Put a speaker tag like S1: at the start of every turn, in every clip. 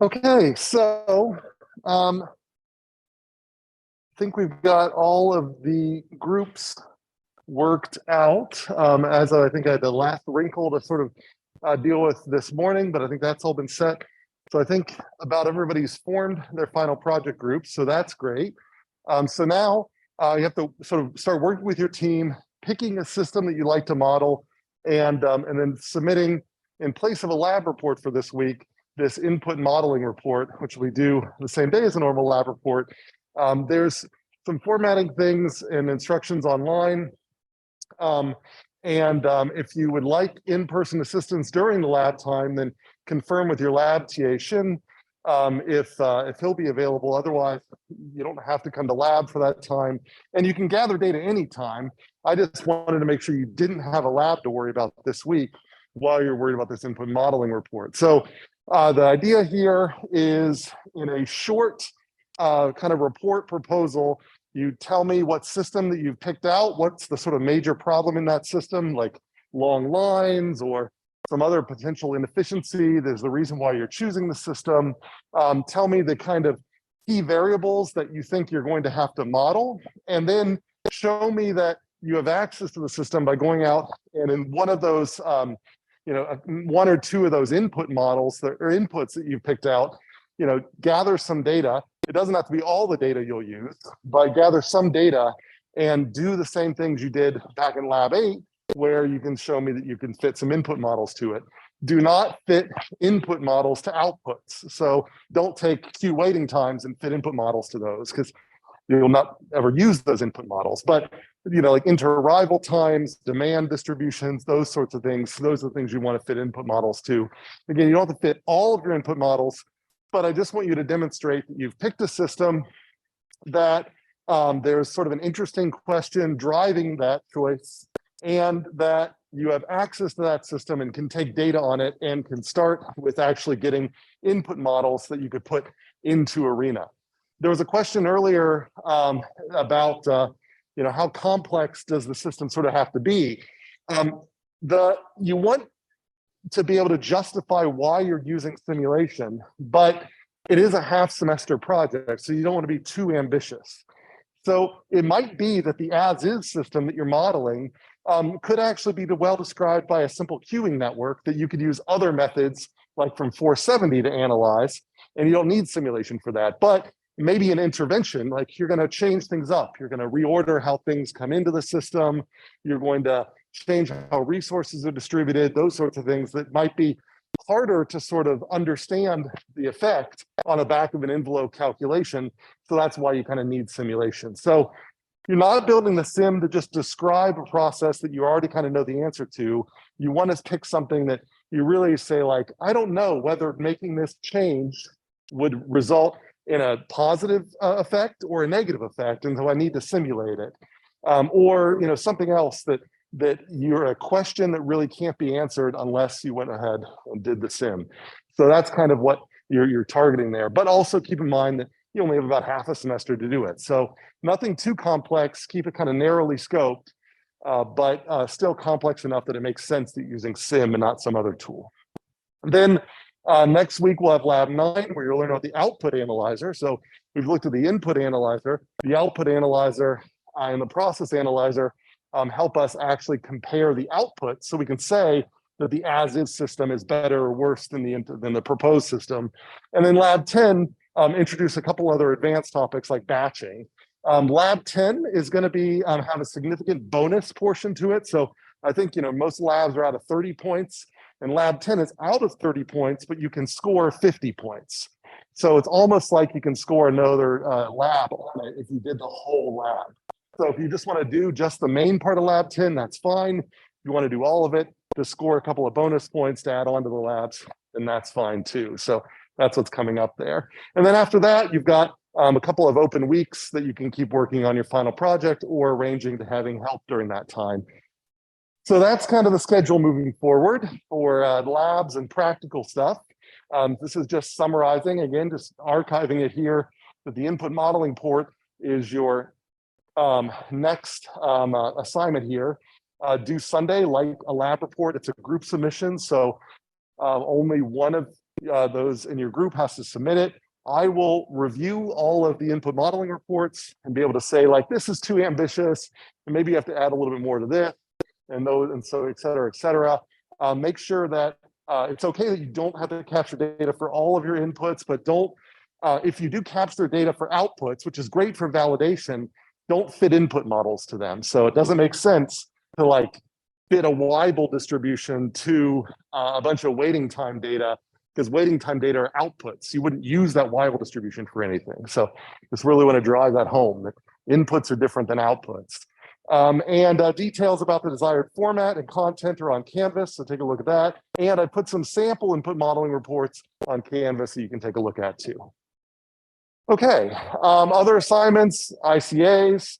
S1: Okay, so I think we've got all of the groups worked out, as I think I had the last wrinkle to sort of deal with this morning, but I think that's all been set. So I think about everybody's formed their final project groups, so that's great. So now you have to sort of start working with your team, picking a system that you like to model, and then submitting in place of a lab report for this week, this input modeling report, which we do the same day as a normal lab report. There's some formatting things and instructions online. If you would like in-person assistance during the lab time, then confirm with your lab TA Shin if he'll be available. Otherwise, you don't have to come to lab for that time. And you can gather data anytime. I just wanted to make sure you didn't have a lab to worry about this week while you're worried about this input modeling report. So the idea here is, in a short kind of report proposal, you tell me what system that you've picked out, what's the sort of major problem in that system, like long lines or some other potential inefficiency. There's the reason why you're choosing the system. Tell me the kind of key variables that you think you're going to have to model, and then show me that you have access to the system by going out and in one of those, one or two of those input models or inputs that you've picked out, gather some data. It doesn't have to be all the data you'll use, but gather some data and do the same things you did back in Lab 8, where you can show me that you can fit some input models to it. Do not fit input models to outputs. So don't take Q waiting times and fit input models to those, because you'll not ever use those input models. But like inter-arrival times, demand distributions, those sorts of things, those are the things you want to fit input models to. Again, you don't have to fit all of your input models, but I just want you to demonstrate that you've picked a system, that there's sort of an interesting question driving that choice, and that you have access to that system and can take data on it and can start with actually getting input models that you could put into Arena. There was a question earlier about how complex does the system sort of have to be? You want to be able to justify why you're using simulation, but it is a half semester project, so you don't want to be too ambitious. So it might be that the as-is system that you're modeling could actually be well described by a simple queuing network that you could use other methods like from 470 to analyze, and you don't need simulation for that. But maybe an intervention, like you're going to change things up. You're going to reorder how things come into the system. You're going to change how resources are distributed, those sorts of things that might be harder to sort of understand the effect on the back of an envelope calculation. So that's why you kind of need simulation. So you're not building the sim to just describe a process that you already kind of know the answer to. You want to pick something that you really say, like, I don't know whether making this change would result in a positive effect or a negative effect, and so I need to simulate it. Or something else that you're a question that really can't be answered unless you went ahead and did the sim. So that's kind of what you're targeting there. But also keep in mind that you only have about half a semester to do it. So nothing too complex, keep it kind of narrowly scoped, but still complex enough that it makes sense that you're using sim and not some other tool. And then next week, we'll have Lab 9, where you'll learn about the output analyzer. So we've looked at the input analyzer, the output analyzer, and the process analyzer help us actually compare the output, so we can say that the as-is system is better or worse than the proposed system. And then Lab 10 introduce a couple other advanced topics like batching. Lab 10 is going to be have a significant bonus portion to it. So I think most labs are out of 30 points, and Lab 10 is out of 30 points, but you can score 50 points. So it's almost like you can score another lab on it if you did the whole lab. So if you just want to do just the main part of Lab 10, that's fine. If you want to do all of it, to score a couple of bonus points to add on to the labs, then that's fine too. So that's what's coming up there. And then after that, you've got a couple of open weeks that you can keep working on your final project or arranging to having help during that time. So that's kind of the schedule moving forward for labs and practical stuff. This is just summarizing, again, just archiving it here, that the input modeling port is your next assignment here. Due Sunday, like a lab report, it's a group submission, so only one of those in your group has to submit it. I will review all of the input modeling reports and be able to say, like, this is too ambitious, and maybe you have to add a little bit more to this, and those, and so et cetera, et cetera. Make sure that it's okay that you don't have to capture data for all of your inputs, but don't, if you do capture data for outputs, which is great for validation, don't fit input models to them. So it doesn't make sense to like fit a Weibull distribution to a bunch of waiting time data, because waiting time data are outputs. You wouldn't use that Weibull distribution for anything. So just really want to drive that home, that inputs are different than outputs. Details about the desired format and content are on Canvas, so take a look at that. And I put some sample input modeling reports on Canvas so you can take a look at too. Okay, other assignments, ICAs,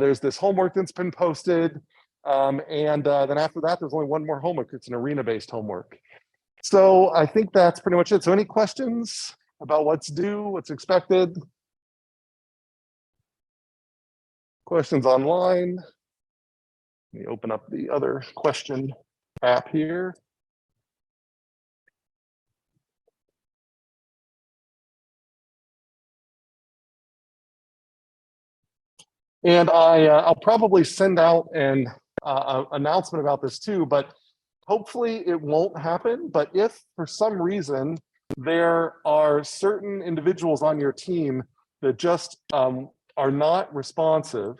S1: there's this homework that's been posted. Then after that, there's only one more homework. It's an arena-based homework. So I think that's pretty much it. So any questions about what's due, what's expected? Questions online? Let me open up the other question app here. And I'll probably send out an announcement about this too, but hopefully it won't happen. But if for some reason there are certain individuals on your team that just are not responsive,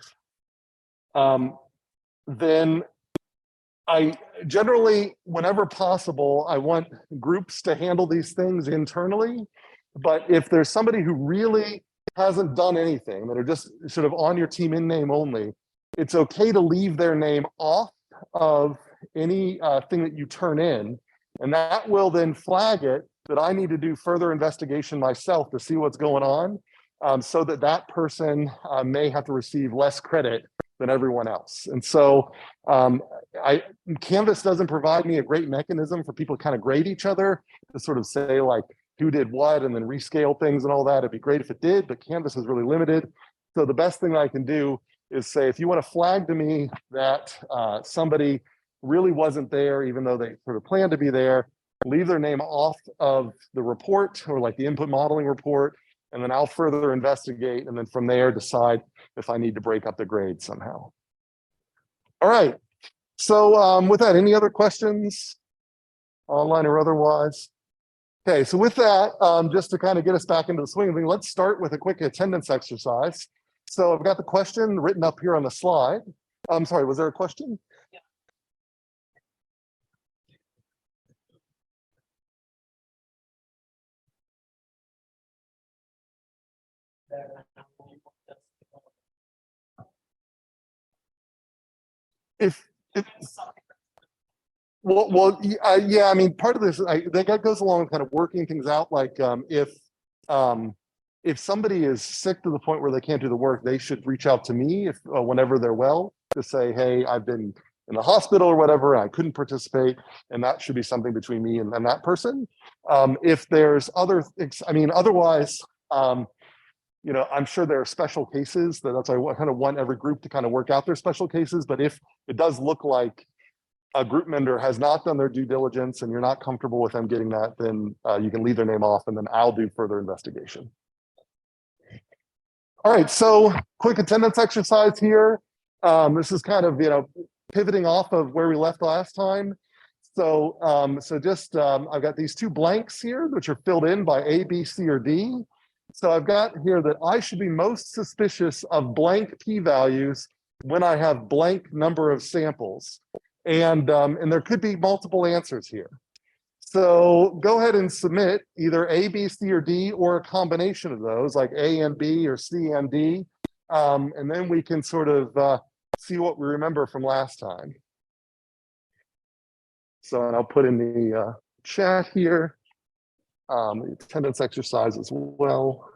S1: then I generally, whenever possible, I want groups to handle these things internally. But if there's somebody who really hasn't done anything, that are just sort of on your team in name only, it's okay to leave their name off of any thing that you turn in. And that will then flag it that I need to do further investigation myself to see what's going on, so that that person may have to receive less credit than everyone else. And so Canvas doesn't provide me a great mechanism for people to kind of grade each other, to sort of say like who did what and then rescale things and all that. It'd be great if it did, but Canvas is really limited. So the best thing I can do is say, if you want to flag to me that somebody really wasn't there, even though they sort of planned to be there, leave their name off of the report or like the input modeling report, and then I'll further investigate, and then from there decide if I need to break up the grade somehow. All right, so with that, any other questions, online or otherwise? Okay, so with that, just to kind of get us back into the swing of things, let's start with a quick attendance exercise. So I've got the question written up here on the slide. I'm sorry, was there a question? If well, yeah, I mean, part of this, that goes along with kind of working things out. Like if somebody is sick to the point where they can't do the work, they should reach out to me if whenever they're well, to say, hey, I've been in the hospital or whatever, and I couldn't participate, and that should be something between me and that person. If there's other, I mean, otherwise, you know, I'm sure there are special cases. That's why I kind of want every group to kind of work out their special cases. But if it does look like a group member has not done their due diligence and you're not comfortable with them getting that, then you can leave their name off, and then I'll do further investigation. All right, so quick attendance exercise here. This is kind of, you know, pivoting off of where we left last time. So, I've got these two blanks here, which are filled in by A, B, C, or D. So I've got here that I should be most suspicious of blank p-values when I have blank number of samples. And there could be multiple answers here. So go ahead and submit either A, B, C, or D, or a combination of those, like A and B or C and D. And then we can sort of see what we remember from last time. So and I'll put in the chat here the attendance exercise as well.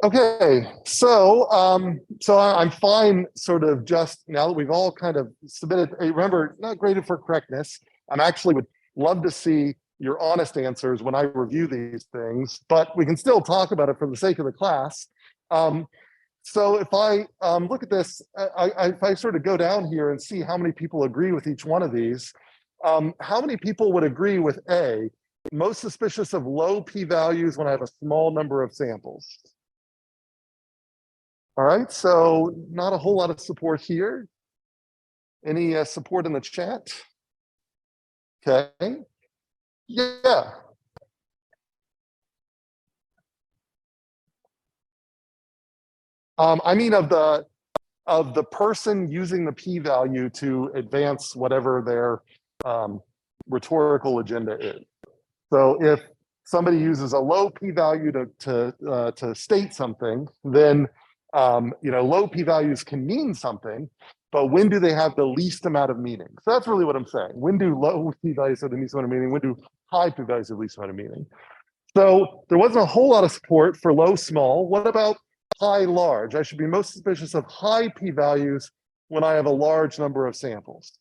S1: Okay, so I'm fine sort of just now that we've all kind of submitted, remember, not graded for correctness. I'm actually would love to see your honest answers when I review these things, but we can still talk about it for the sake of the class. So if I look at this, if I sort of go down here and see how many people agree with each one of these, how many people would agree with A, most suspicious of low p-values when I have a small number of samples? All right, so not a whole lot of support here. Any support in the chat? Okay. Yeah. I mean of the person using the p-value to advance whatever their rhetorical agenda is. So if somebody uses a low p-value to state something, then low p-values can mean something, but when do they have the least amount of meaning? So that's really what I'm saying. When do low p-values have the least amount of meaning? When do high p-values have the least amount of meaning? So there wasn't a whole lot of support for low small. What about high large? I should be most suspicious of high p-values when I have a large number of samples.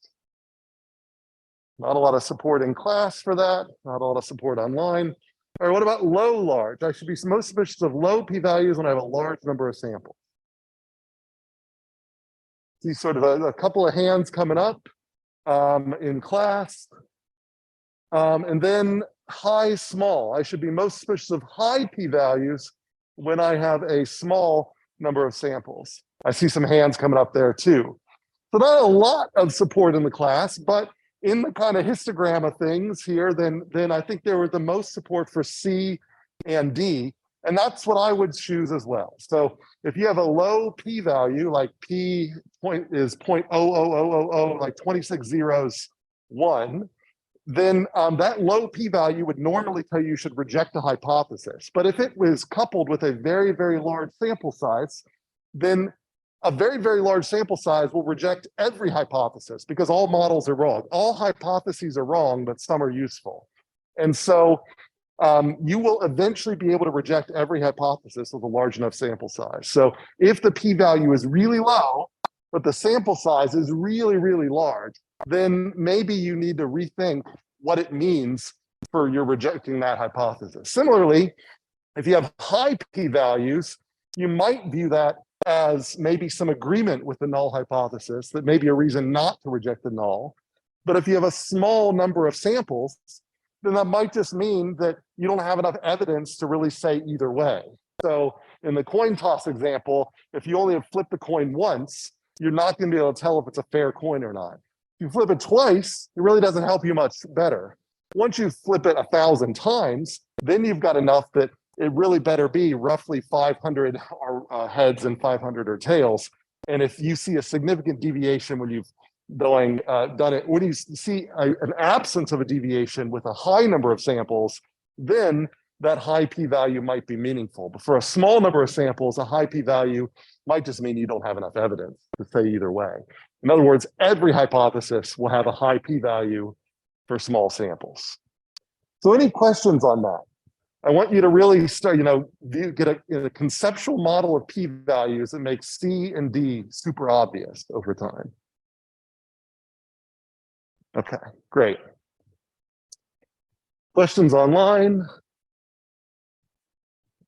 S1: Not a lot of support in class for that. Not a lot of support online. Or what about low large? I should be most suspicious of low p-values when I have a large number of samples. See sort of a couple of hands coming up in class. And then high small. I should be most suspicious of high p-values when I have a small number of samples. I see some hands coming up there too. So not a lot of support in the class, but in the kind of histogram of things here, then I think there was the most support for C and D, and that's what I would choose as well. So if you have a low p-value, like p is 0.00000, like 26 zeros, 1, then that low p-value would normally tell you should reject a hypothesis. But if it was coupled with a very, very large sample size, then a very, very large sample size will reject every hypothesis because all models are wrong. All hypotheses are wrong, but some are useful. And so you will eventually be able to reject every hypothesis with a large enough sample size. So if the p-value is really low, but the sample size is really, really large, then maybe you need to rethink what it means for you're rejecting that hypothesis. Similarly, if you have high p-values, you might view that as maybe some agreement with the null hypothesis, that may be a reason not to reject the null. But if you have a small number of samples, then that might just mean that you don't have enough evidence to really say either way. So in the coin toss example, if you only have flipped the coin once, you're not going to be able to tell if it's a fair coin or not. If you flip it twice, it really doesn't help you much better. Once you flip it 1,000 times, then you've got enough that it really better be roughly 500 heads and 500 are tails. And if you see a significant deviation when you've done it, when you see an absence of a deviation with a high number of samples, then that high p-value might be meaningful. But for a small number of samples, a high p-value might just mean you don't have enough evidence to say either way. In other words, every hypothesis will have a high p-value for small samples. So any questions on that? I want you to really start, get a conceptual model of p-values that makes C and D super obvious over time. Okay, great. Questions online?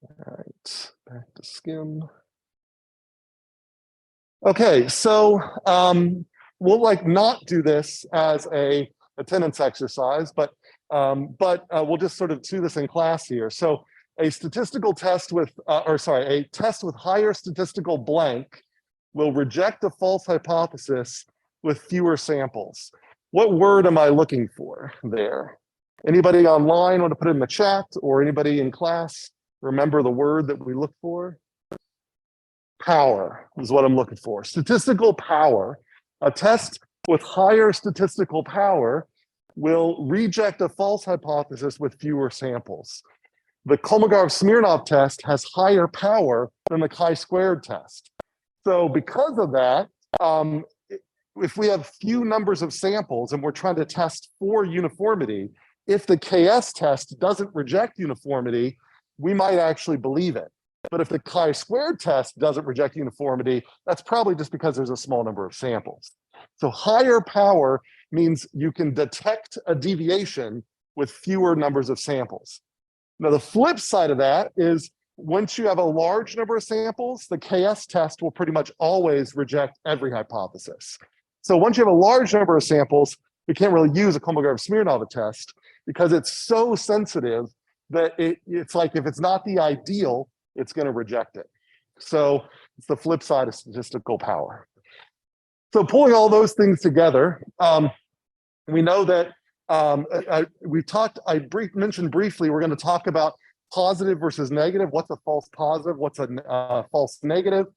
S1: All right, back to skim. Okay, so we'll not do this as a attendance exercise, but we'll just sort of do this in class here. So a statistical test with, a test with higher statistical blank will reject a false hypothesis with fewer samples. What word am I looking for there? Anybody online want to put it in the chat, or anybody in class remember the word that we look for? Power is what I'm looking for. Statistical power. A test with higher statistical power will reject a false hypothesis with fewer samples. The Kolmogorov-Smirnov test has higher power than the chi-squared test. So because of that, if we have few numbers of samples and we're trying to test for uniformity, if the KS test doesn't reject uniformity, we might actually believe it. But if the chi-squared test doesn't reject uniformity, that's probably just because there's a small number of samples. So higher power means you can detect a deviation with fewer numbers of samples. Now, the flip side of that is once you have a large number of samples, the KS test will pretty much always reject every hypothesis. So once you have a large number of samples, we can't really use a Kolmogorov-Smirnov test because it's so sensitive that it's like if it's not the ideal, it's going to reject it. So it's the flip side of statistical power. So pulling all those things together, we know that I mentioned briefly, we're going to talk about positive versus negative. What's a false positive? What's a false negative?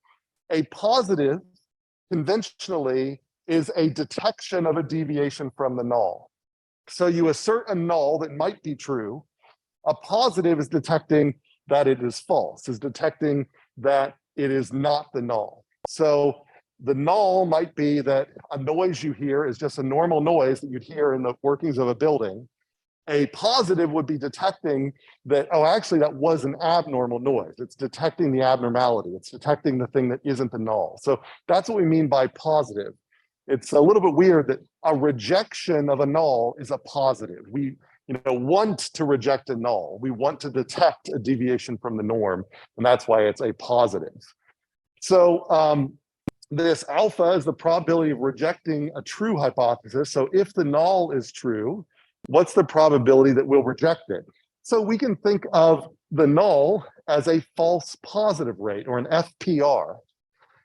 S1: A positive, conventionally, is a detection of a deviation from the null. So you assert a null that might be true. A positive is detecting that it is false, is detecting that it is not the null. So the null might be that a noise you hear is just a normal noise that you'd hear in the workings of a building. A positive would be detecting that, oh, actually, that was an abnormal noise. It's detecting the abnormality. It's detecting the thing that isn't the null. So that's what we mean by positive. It's a little bit weird that a rejection of a null is a positive. We want to reject a null. We want to detect a deviation from the norm, and that's why it's a positive. So this alpha is the probability of rejecting a true hypothesis. So if the null is true, what's the probability that we'll reject it? So we can think of the null as a false positive rate, or an FPR.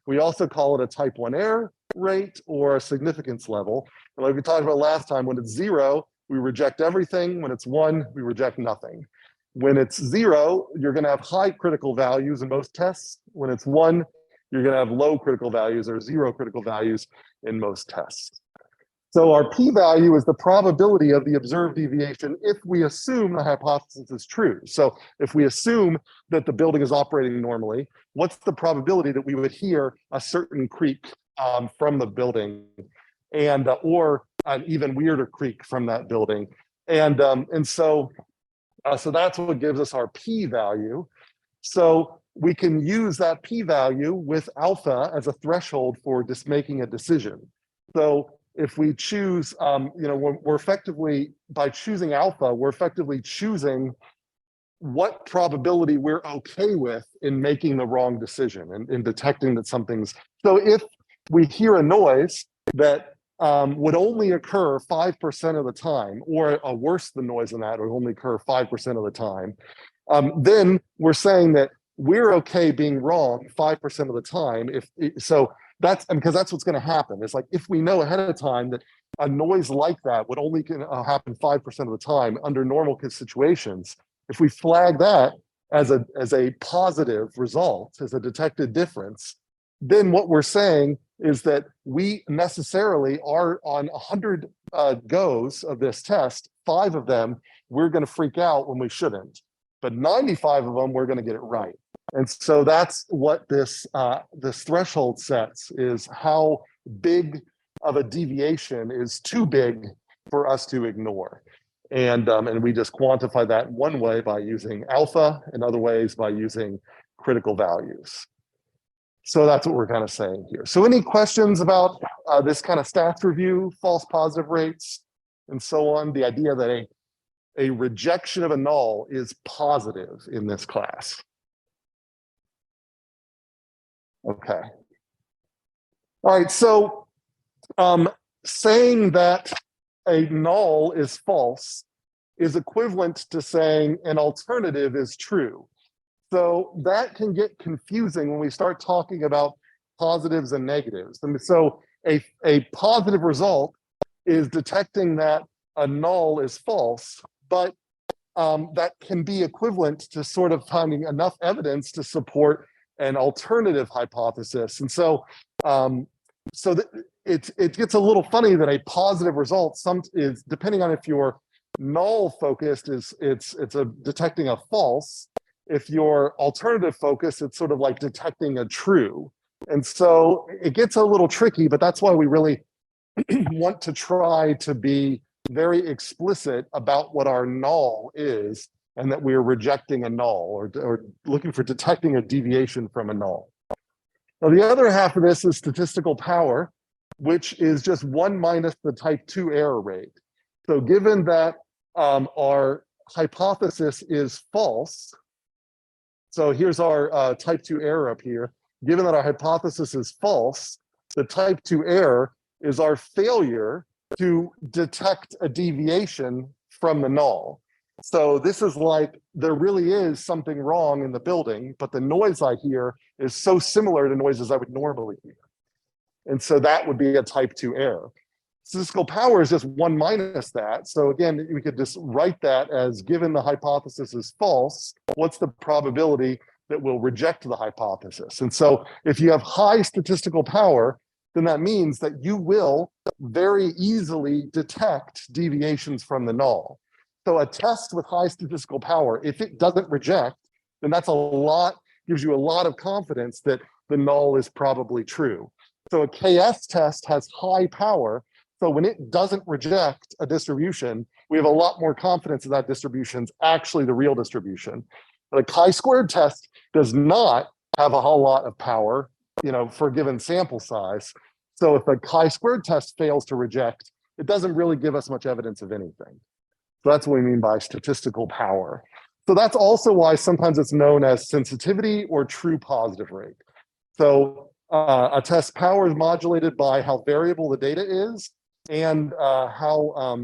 S1: We also call it a type 1 error rate or a significance level. And like we talked about last time, when it's 0, we reject everything. When it's 1, we reject nothing. When it's 0, you're going to have high critical values in most tests. When it's 1, you're going to have low critical values or 0 critical values in most tests. So our p-value is the probability of the observed deviation if we assume the hypothesis is true. So if we assume that the building is operating normally, what's the probability that we would hear a certain creak from the building, and or an even weirder creak from that building? And so that's what gives us our p-value. So we can use that p-value with alpha as a threshold for just making a decision. So if we choose, we're effectively, by choosing alpha, we're effectively choosing what probability we're okay with in making the wrong decision and in detecting that something's. So if we hear a noise that would only occur 5% of the time, or a worse than noise than that, would only occur 5% of the time, then we're saying that we're okay being wrong 5% of the time. That's because that's what's going to happen. It's like if we know ahead of time that a noise like that would only happen 5% of the time under normal situations, if we flag that as a positive result, as a detected difference, then what we're saying is that we necessarily are on 100 goes of this test, 5 of them we're going to freak out when we shouldn't, but 95 of them we're going to get it right. And so that's what this threshold sets, is how big of a deviation is too big for us to ignore. And we just quantify that one way by using alpha, and other ways by using critical values. So that's what we're kind of saying here. So any questions about this kind of stats review, false positive rates, and so on? The idea that a rejection of a null is positive in this class. Okay. All right, so saying that a null is false is equivalent to saying an alternative is true. So that can get confusing when we start talking about positives and negatives. And so a positive result is detecting that a null is false, but that can be equivalent to sort of finding enough evidence to support an alternative hypothesis. And so it gets a little funny that a positive result is, depending on if you're null focused, it's detecting a false. If you're alternative focused, it's sort of like detecting a true. And so it gets a little tricky, but that's why we really want to try to be very explicit about what our null is, and that we're rejecting a null, or looking for detecting a deviation from a null. Now, the other half of this is statistical power, which is just 1 minus the type 2 error rate. So given that our hypothesis is false, So here's our type 2 error up here. Given that our hypothesis is false, the type 2 error is our failure to detect a deviation from the null. So this is like, there really is something wrong in the building, but the noise I hear is so similar to noises I would normally hear. And so that would be a type 2 error. Statistical power is just 1 minus that. So again, we could just write that as, given the hypothesis is false, what's the probability that we'll reject the hypothesis? And so if you have high statistical power, then that means that you will very easily detect deviations from the null. So a test with high statistical power, if it doesn't reject, then that's gives you a lot of confidence that the null is probably true. So a KS test has high power. So when it doesn't reject a distribution, we have a lot more confidence that that distribution's actually the real distribution. But a chi-squared test does not have a whole lot of power, for a given sample size. So if a chi-squared test fails to reject, it doesn't really give us much evidence of anything. So that's what we mean by statistical power. So that's also why sometimes it's known as sensitivity or true positive rate. So a test power is modulated by how variable the data is and how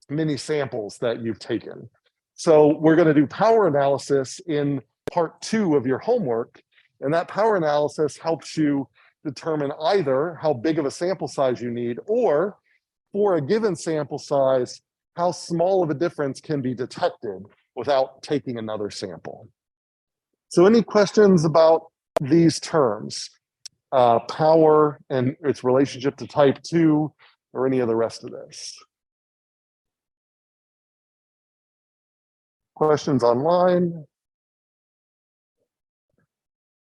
S1: many samples that you've taken. So we're going to do power analysis in part 2 of your homework. And that power analysis helps you determine either how big of a sample size you need, or for a given sample size, how small of a difference can be detected without taking another sample. So any questions about these terms, power and its relationship to type 2, or any of the rest of this? Questions online?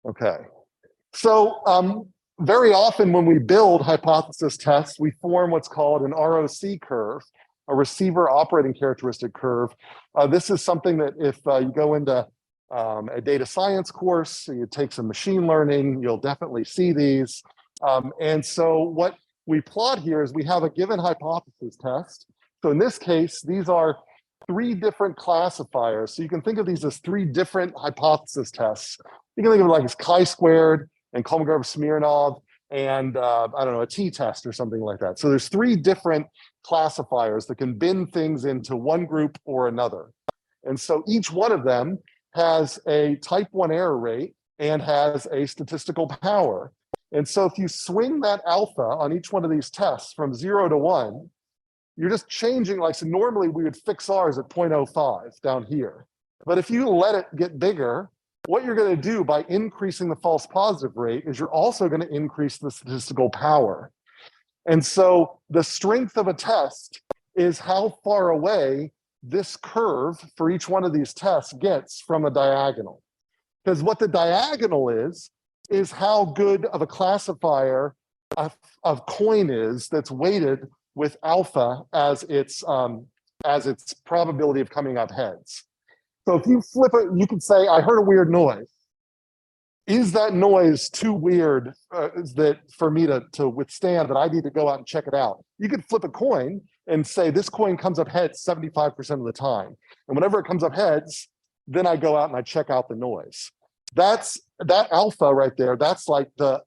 S1: Okay. So very often when we build hypothesis tests, we form what's called an ROC curve, a receiver operating characteristic curve. This is something that if you go into a data science course, you take some machine learning, you'll definitely see these. And so what we plot here is we have a given hypothesis test. So in this case, these are 3 different classifiers. So you can think of these as 3 different hypothesis tests. You can think of it like as Chi-squared and Kolmogorov Smirnov and I don't know, a t-test or something like that. So there's 3 different classifiers that can bin things into one group or another. And so each one of them has a type 1 error rate and has a statistical power. And so if you swing that alpha on each one of these tests from 0 to 1, you're just changing, like, so normally we would fix ours at 0.05 down here. But if you let it get bigger, what you're going to do by increasing the false positive rate is you're also going to increase the statistical power. And so the strength of a test is how far away this curve for each one of these tests gets from a diagonal. Because what the diagonal is how good of a classifier of coin is that's weighted with alpha as its probability of coming up heads. So if you flip it, you could say, I heard a weird noise. Is that noise too weird for me to withstand that I need to go out and check it out? You could flip a coin and say, this coin comes up heads 75% of the time. And whenever it comes up heads, then I go out and I check out the noise. That alpha right there, that's like the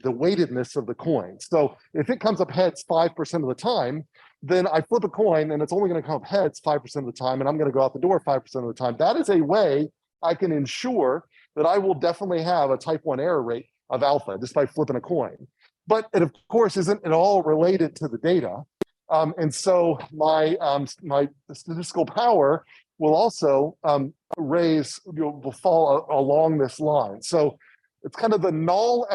S1: weightedness of the coin. So if it comes up heads 5% of the time, then I flip a coin and it's only going to come up heads 5% of the time, and I'm going to go out the door 5% of the time. That is a way I can ensure that I will definitely have a type 1 error rate of alpha just by flipping a coin. But it, of course, isn't at all related to the data. And so my statistical power will also will fall along this line. So it's kind of the null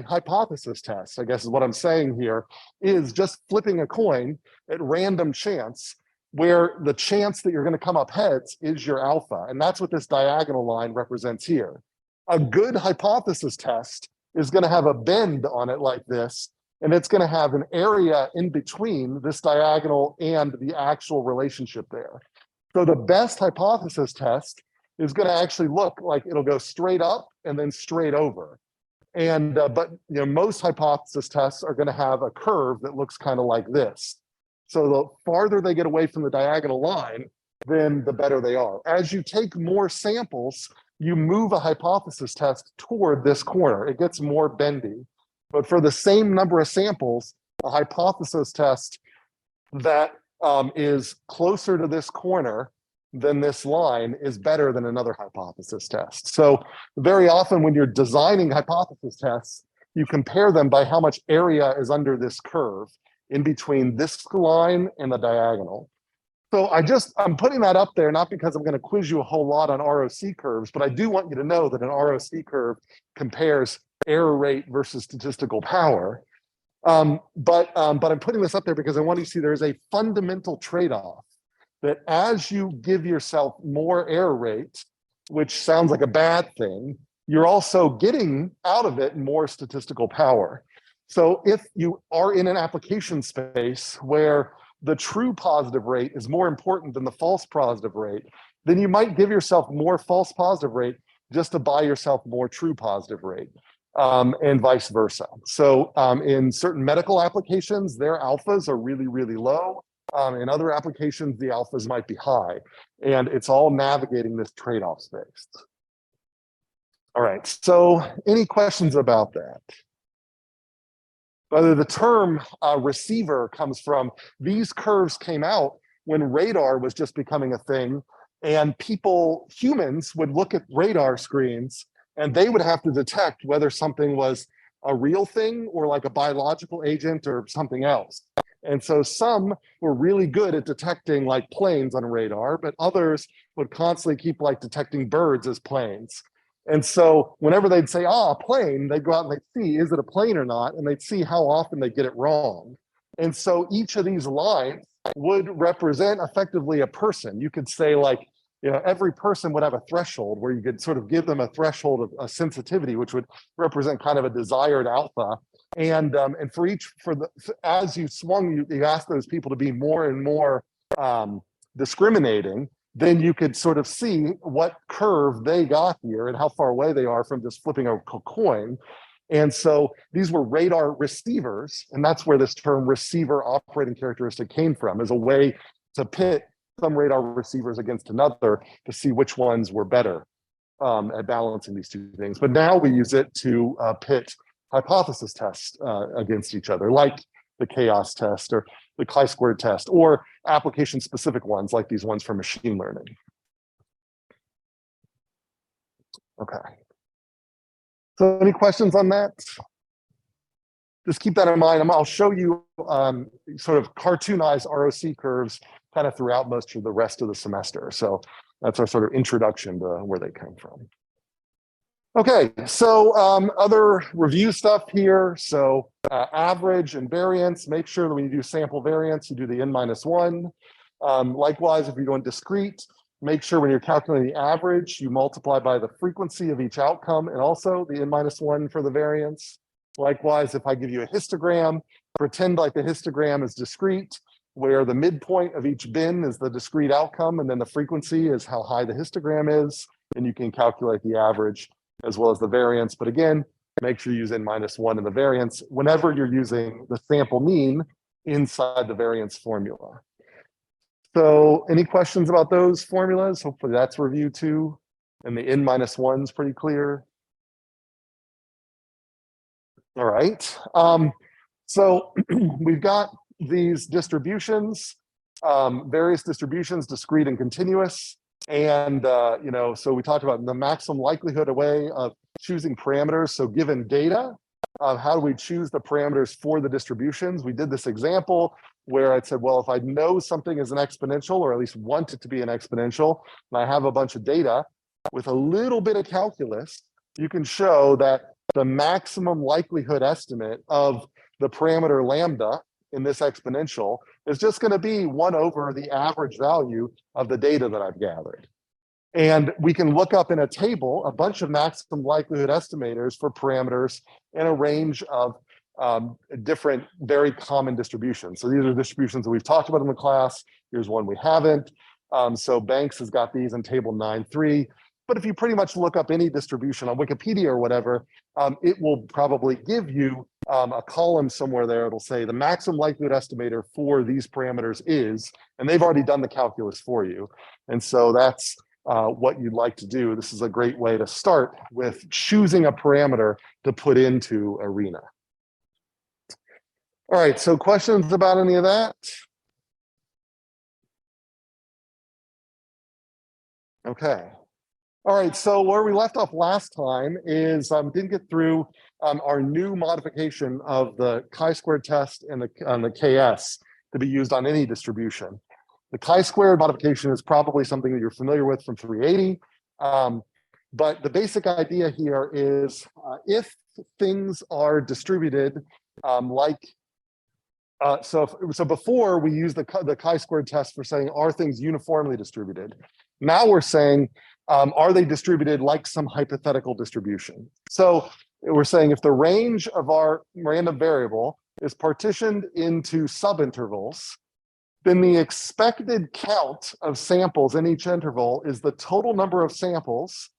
S1: hypothesis test, I guess is what I'm saying here, is just flipping a coin at random chance, where the chance that you're going to come up heads is your alpha. And that's what this diagonal line represents here. A good hypothesis test is going to have a bend on it like this, and it's going to have an area in between this diagonal and the actual relationship there. So the best hypothesis test is going to actually look like it'll go straight up and then straight over. And but most hypothesis tests are going to have a curve that looks kind of like this. So the farther they get away from the diagonal line, then the better they are. As you take more samples, you move a hypothesis test toward this corner. It gets more bendy. But for the same number of samples, a hypothesis test that is closer to this corner than this line is better than another hypothesis test. So very often when you're designing hypothesis tests, you compare them by how much area is under this curve in between this line and the diagonal. So I'm putting that up there, not because I'm going to quiz you a whole lot on ROC curves, but I do want you to know that an ROC curve compares error rate versus statistical power. But I'm putting this up there because I want you to see there's a fundamental trade-off that as you give yourself more error rate, which sounds like a bad thing, you're also getting out of it more statistical power. So if you are in an application space where the true positive rate is more important than the false positive rate, then you might give yourself more false positive rate just to buy yourself more true positive rate, and vice versa. So in certain medical applications, their alphas are really, really low. In other applications, the alphas might be high. And it's all navigating this trade-off space. All right, so any questions about that? Whether the term receiver comes from, these curves came out when radar was just becoming a thing, and humans would look at radar screens and they would have to detect whether something was a real thing or like a biological agent or something else. And so some were really good at detecting like planes on radar, but others would constantly keep like detecting birds as planes. And so whenever they'd say, a plane, they'd go out and they'd see, is it a plane or not? And they'd see how often they get it wrong. And so each of these lines would represent effectively a person. You could say like, every person would have a threshold where you could sort of give them a threshold of a sensitivity, which would represent kind of a desired alpha. And as you swung, you asked those people to be more and more discriminating, then you could sort of see what curve they got here and how far away they are from just flipping a coin. And so these were radar receivers, and that's where this term receiver operating characteristic came from, as a way to pit some radar receivers against another to see which ones were better at balancing these two things. But now we use it to pit hypothesis tests against each other, like the chaos test or the chi-squared test, or application-specific ones like these ones for machine learning. Okay. So any questions on that? Just keep that in mind. I'll show you sort of cartoonized ROC curves kind of throughout most of the rest of the semester. So that's our sort of introduction to where they come from. Okay, so other review stuff here. So average and variance, make sure that when you do sample variance, you do the n-1. Likewise, if you're doing discrete, make sure when you're calculating the average, you multiply by the frequency of each outcome and also the n-1 for the variance. Likewise, if I give you a histogram, pretend like the histogram is discrete, where the midpoint of each bin is the discrete outcome, and then the frequency is how high the histogram is, and you can calculate the average as well as the variance. But again, make sure you use n-1 in the variance whenever you're using the sample mean inside the variance formula. So any questions about those formulas? Hopefully that's review too. And the n-1 is pretty clear. All right. So we've got these distributions, various distributions, discrete and continuous. And, so we talked about the maximum likelihood way of choosing parameters. So given data, how do we choose the parameters for the distributions? We did this example where I said, well, if I know something is an exponential, or at least want it to be an exponential, and I have a bunch of data, with a little bit of calculus, you can show that the maximum likelihood estimate of the parameter lambda in this exponential is just going to be 1 over the average value of the data that I've gathered. And we can look up in a table a bunch of maximum likelihood estimators for parameters in a range of different, very common distributions. So these are distributions that we've talked about in the class. Here's one we haven't. So Banks has got these in table 9.3. But if you pretty much look up any distribution on Wikipedia or whatever, it will probably give you a column somewhere there. It'll say the maximum likelihood estimator for these parameters is, and they've already done the calculus for you. And so that's what you'd like to do. This is a great way to start with choosing a parameter to put into ARENA. All right, so questions about any of that? Okay. All right, so where we left off last time is didn't get through our new modification of the chi-squared test and the KS to be used on any distribution. The chi-squared modification is probably something that you're familiar with from 380. But the basic idea here is if things are distributed so before we used the chi-squared test for saying, are things uniformly distributed? Now we're saying, are they distributed like some hypothetical distribution? So we're saying if the range of our random variable is partitioned into subintervals, then the expected count of samples in each interval is the total number of samples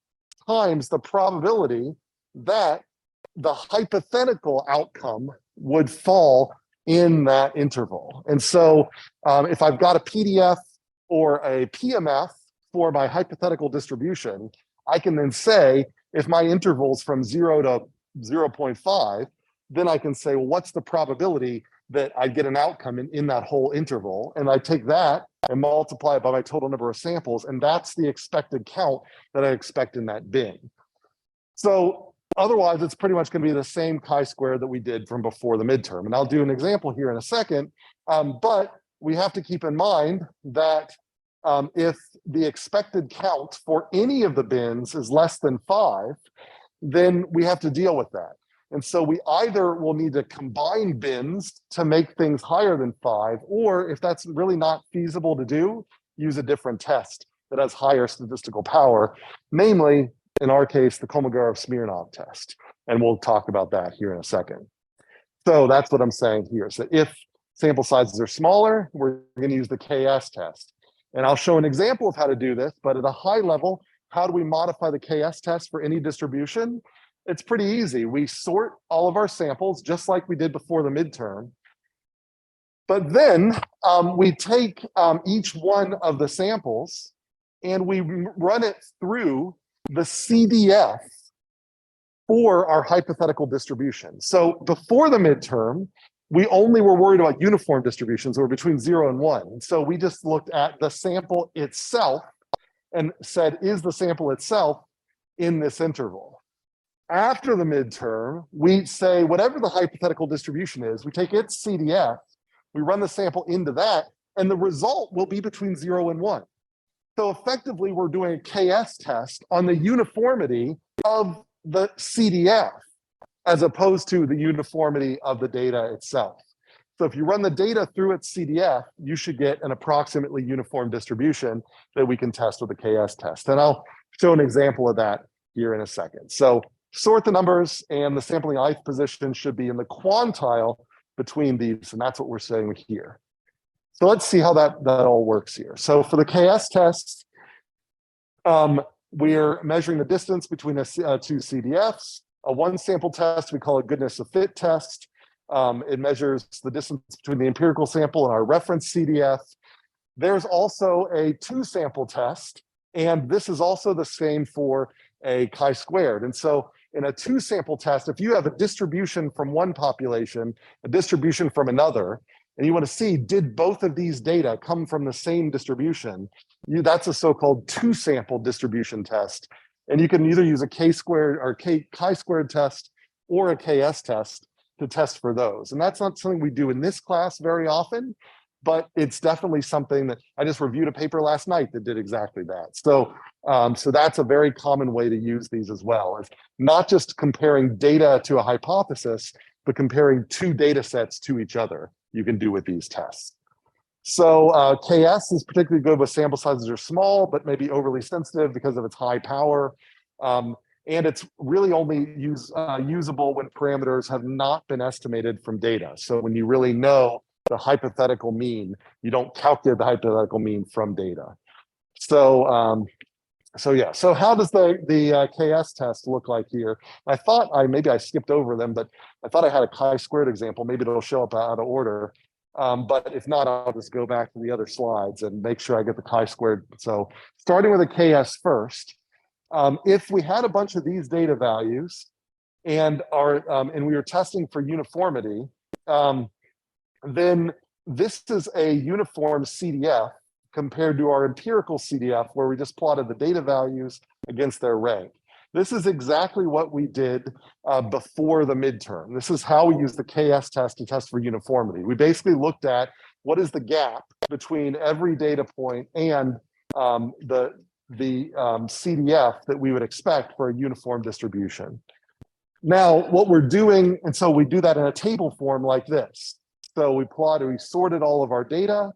S1: times the probability that the hypothetical outcome would fall in that interval. And so if I've got a PDF or a PMF for my hypothetical distribution, I can then say, if my interval's from 0 to 0.5, then I can say, well, what's the probability that I get an outcome in that whole interval? And I take that and multiply it by my total number of samples, and that's the expected count that I expect in that bin. So otherwise, it's pretty much going to be the same chi-squared that we did from before the midterm. And I'll do an example here in a second, but we have to keep in mind that if the expected count for any of the bins is less than 5, then we have to deal with that. And so we either will need to combine bins to make things higher than 5, or if that's really not feasible to do, use a different test that has higher statistical power, namely, in our case, the Kolmogorov-Smirnov test. And we'll talk about that here in a second. So that's what I'm saying here. So if sample sizes are smaller, we're going to use the KS test. And I'll show an example of how to do this, but at a high level, how do we modify the KS test for any distribution? It's pretty easy. We sort all of our samples just like we did before the midterm. But then we take each one of the samples and we run it through the CDF for our hypothetical distribution. So before the midterm, we only were worried about uniform distributions that were between 0 and 1. And so we just looked at the sample itself and said, is the sample itself in this interval? After the midterm, we say whatever the hypothetical distribution is, we take its CDF, we run the sample into that, and the result will be between 0 and 1. So effectively, we're doing a KS test on the uniformity of the CDF as opposed to the uniformity of the data itself. So if you run the data through its CDF, you should get an approximately uniform distribution that we can test with the KS test. And I'll show an example of that here in a second. So sort the numbers, and the sampling ith position should be in the quantile between these, and that's what we're saying here. So let's see how that all works here. So for the KS test, we're measuring the distance between two CDFs. A one sample test, we call it goodness of fit test. It measures the distance between the empirical sample and our reference CDF. There's also a two sample test, and this is also the same for a chi-squared. And so in a two sample test, if you have a distribution from one population, a distribution from another, and you want to see, did both of these data come from the same distribution? That's a so-called two sample distribution test. And you can either use a k-squared or chi-squared test or a KS test to test for those. And that's not something we do in this class very often, but it's definitely something that I just reviewed a paper last night that did exactly that. So, so that's a very common way to use these as well. It's not just comparing data to a hypothesis, but comparing two data sets to each other you can do with these tests. So KS is particularly good with sample sizes are small, but maybe overly sensitive because of its high power. And it's really only usable when parameters have not been estimated from data. So when you really know the hypothetical mean, you don't calculate the hypothetical mean from data. So So yeah, so how does the KS test look like here? I thought maybe I skipped over them, but I thought I had a chi-squared example. Maybe it'll show up out of order. But if not, I'll just go back to the other slides and make sure I get the chi-squared. So starting with a KS first, if we had a bunch of these data values and we were testing for uniformity, then this is a uniform CDF compared to our empirical CDF, where we just plotted the data values against their rank. This is exactly what we did before the midterm. This is how we use the KS test to test for uniformity. We basically looked at what is the gap between every data point and the CDF that we would expect for a uniform distribution. Now, what we're doing, and so we do that in a table form like this. So we sorted all of our data,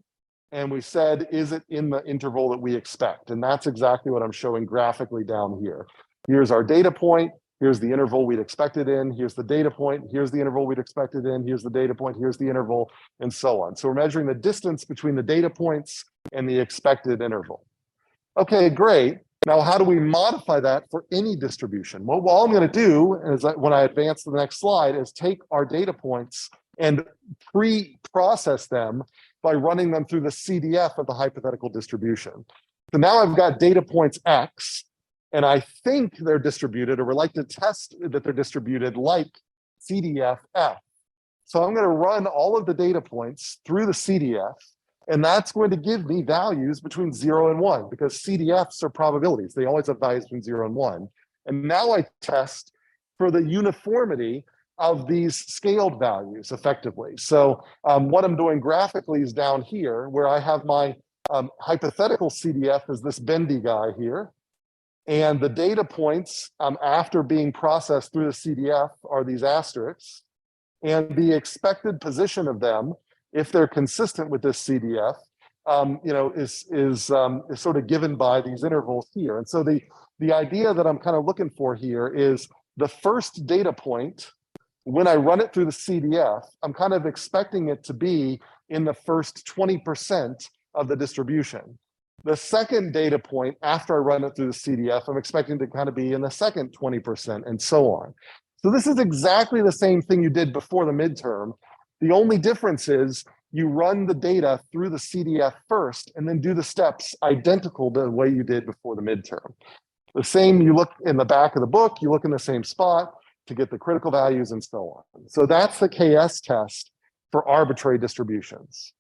S1: and we said, is it in the interval that we expect? And that's exactly what I'm showing graphically down here. Here's our data point. Here's the interval we'd expect it in. Here's the data point. Here's the interval we'd expect it in. Here's the data point. Here's the interval, and so on. So we're measuring the distance between the data points and the expected interval. Okay, great. Now, how do we modify that for any distribution? Well, all I'm going to do is, when I advance to the next slide, is take our data points and pre-process them by running them through the CDF of the hypothetical distribution. So now I've got data points X, and I think they're distributed, or would like to test that they're distributed like CDF F. So I'm going to run all of the data points through the CDF, and that's going to give me values between 0 and 1, because CDFs are probabilities. They always have values between 0 and 1. And now I test for the uniformity of these scaled values effectively. So what I'm doing graphically is down here, where I have my hypothetical CDF is this bendy guy here. And the data points after being processed through the CDF are these asterisks. And the expected position of them, if they're consistent with this CDF, is sort of given by these intervals here. And so the idea that I'm kind of looking for here is the first data point, when I run it through the CDF, I'm kind of expecting it to be in the first 20% of the distribution. The second data point, after I run it through the CDF, I'm expecting to kind of be in the second 20%, and so on. So this is exactly the same thing you did before the midterm. The only difference is you run the data through the CDF first, and then do the steps identical to the way you did before the midterm. The same, you look in the back of the book, you look in the same spot to get the critical values, and so on. So that's the KS test for arbitrary distributions.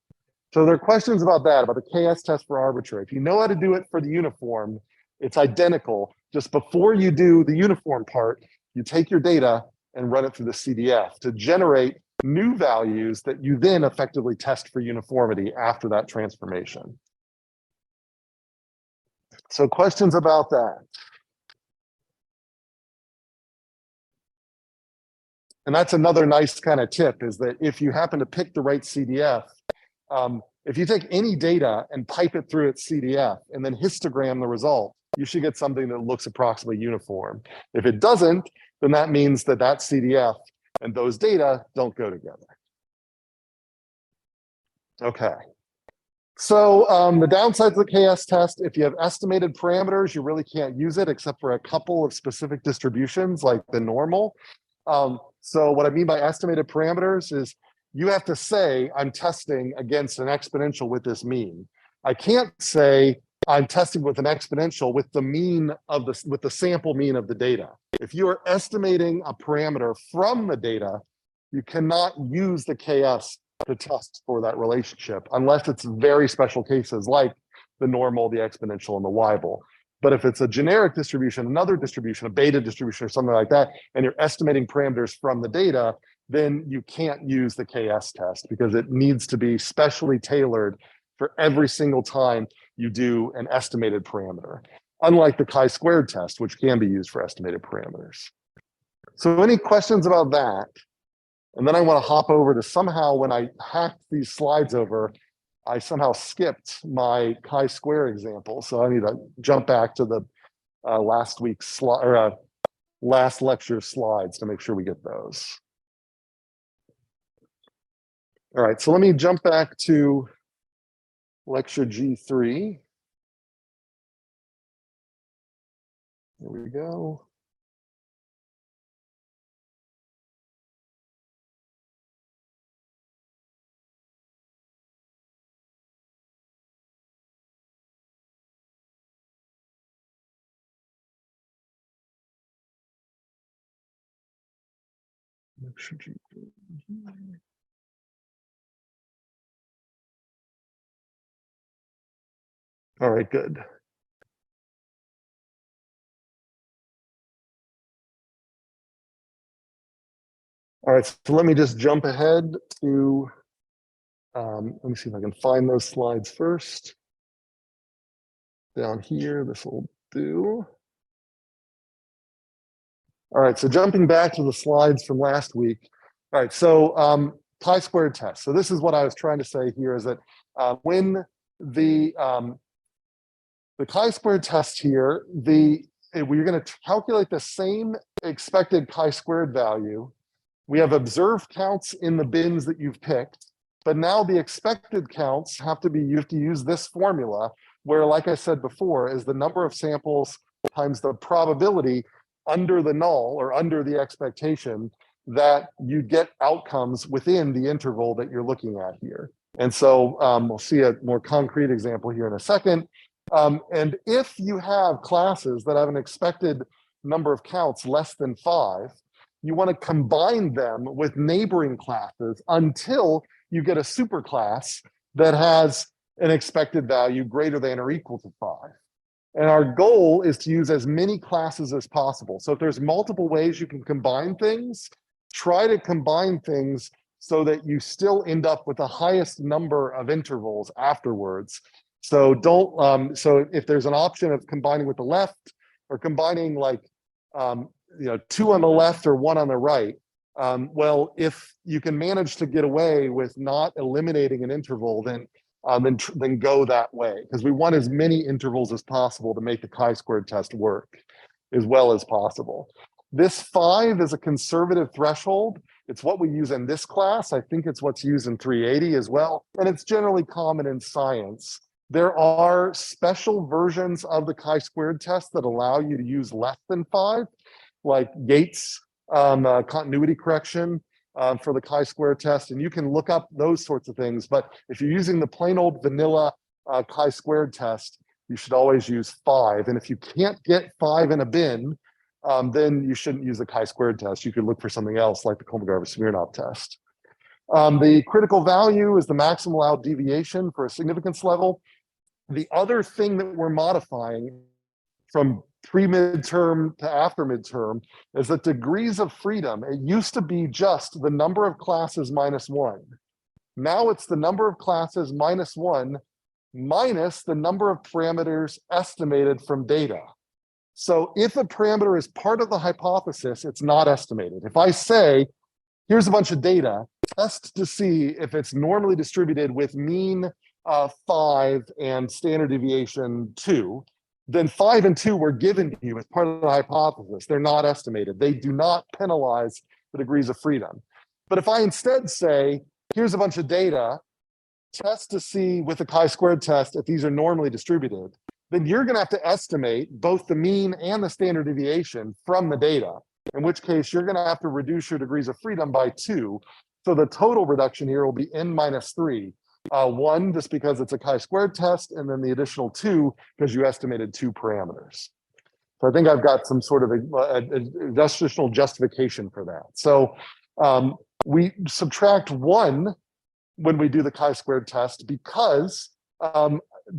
S1: So there are questions about that, about the KS test for arbitrary. If you know how to do it for the uniform, it's identical. Just before you do the uniform part, you take your data and run it through the CDF to generate new values that you then effectively test for uniformity after that transformation. So questions about that? And that's another nice kind of tip, is that if you happen to pick the right CDF, if you take any data and pipe it through its CDF and then histogram the result, you should get something that looks approximately uniform. If it doesn't, then that means that that CDF and those data don't go together. Okay. So the downsides of the KS test, if you have estimated parameters, you really can't use it except for a couple of specific distributions like the normal. So what I mean by estimated parameters is you have to say, I'm testing against an exponential with this mean. I can't say I'm testing with an exponential with the mean of with the sample mean of the data. If you are estimating a parameter from the data, you cannot use the KS to test for that relationship unless it's very special cases like the normal, the exponential, and the Weibull. But if it's a generic distribution, another distribution, a beta distribution or something like that, and you're estimating parameters from the data, then you can't use the KS test because it needs to be specially tailored for every single time you do an estimated parameter, unlike the chi-squared test, which can be used for estimated parameters. So any questions about that? And then I want to hop over to somehow when I hacked these slides over, I somehow skipped my chi-square example. So I need to jump back to the last week's slide or last lecture slides to make sure we get those. All right, so let me jump back to lecture G3. There we go. All right, good. All right, so let me just jump ahead to, let me see if I can find those slides first. Down here, this will do. All right, so jumping back to the slides from last week. All right, so chi-squared test. So this is what I was trying to say here is that when the chi-squared test here, we're going to calculate the same expected chi-squared value. We have observed counts in the bins that you've picked, but now the expected counts have to be, you have to use this formula where, like I said before, is the number of samples times the probability under the null or under the expectation that you get outcomes within the interval that you're looking at here. And so we'll see a more concrete example here in a second. And if you have classes that have an expected number of counts less than 5, you want to combine them with neighboring classes until you get a superclass that has an expected value greater than or equal to 5. And our goal is to use as many classes as possible. So if there's multiple ways you can combine things, try to combine things so that you still end up with the highest number of intervals afterwards. So don't, so if there's an option of combining with the left or combining like, 2 on the left or 1 on the right, well, if you can manage to get away with not eliminating an interval, then go that way, because we want as many intervals as possible to make the chi-squared test work as well as possible. This 5 is a conservative threshold. It's what we use in this class. I think it's what's used in 380 as well, and it's generally common in science. There are special versions of the chi-squared test that allow you to use less than 5, like Gates continuity correction for the chi-square test, and you can look up those sorts of things. But if you're using the plain old vanilla chi-squared test, you should always use 5. And if you can't get 5 in a bin, then you shouldn't use the chi-squared test. You could look for something else like the Kolmogorov-Smirnov test. The critical value is the maximum allowed deviation for a significance level. The other thing that we're modifying from pre-midterm to after midterm is that degrees of freedom, it used to be just the number of classes minus 1. Now it's the number of classes minus 1 minus the number of parameters estimated from data. So if a parameter is part of the hypothesis, it's not estimated. If I say, here's a bunch of data, test to see if it's normally distributed with mean 5 and standard deviation 2, then 5 and 2 were given to you as part of the hypothesis. They're not estimated. They do not penalize the degrees of freedom. But if I instead say, here's a bunch of data, test to see with the chi-squared test if these are normally distributed, then you're going to have to estimate both the mean and the standard deviation from the data, in which case you're going to have to reduce your degrees of freedom by 2. So the total reduction here will be n minus 3. 1, just because it's a chi-squared test, and then the additional 2 because you estimated 2 parameters. So I think I've got some sort of a additional justification for that. So we subtract 1 when we do the chi-squared test because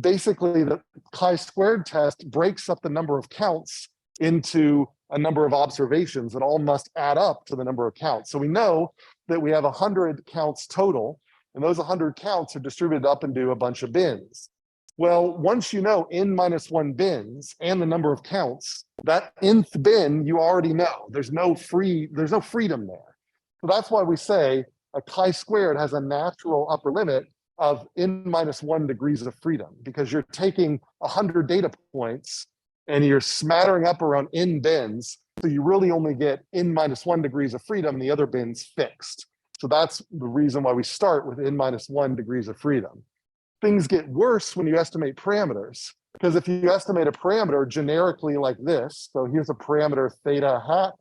S1: basically the chi-squared test breaks up the number of counts into a number of observations that all must add up to the number of counts. So we know that we have 100 counts total, and those 100 counts are distributed up into a bunch of bins. Well, once you know n minus 1 bins and the number of counts, that nth bin you already know. There's no freedom there. So that's why we say a chi-squared has a natural upper limit of n minus 1 degrees of freedom, because you're taking 100 data points and you're smattering up around n bins, so you really only get n minus 1 degrees of freedom and the other bins fixed. So that's the reason why we start with n minus 1 degrees of freedom. Things get worse when you estimate parameters. Because if you estimate a parameter generically like this, so here's a parameter theta hat,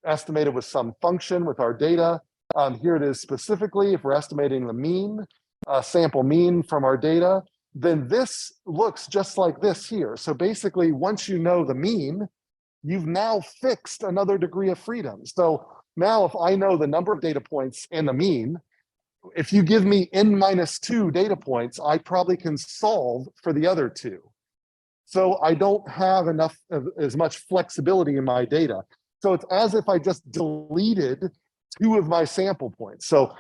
S1: estimated with some function with our data. Here it is specifically, if we're estimating the mean, sample mean from our data, then this looks just like this here. So basically, once you know the mean, you've now fixed another degree of freedom. So now if I know the number of data points and the mean, if you give me n-2 data points, I probably can solve for the other two. So I don't have enough of as much flexibility in my data. So it's as if I just deleted two of my sample points. So,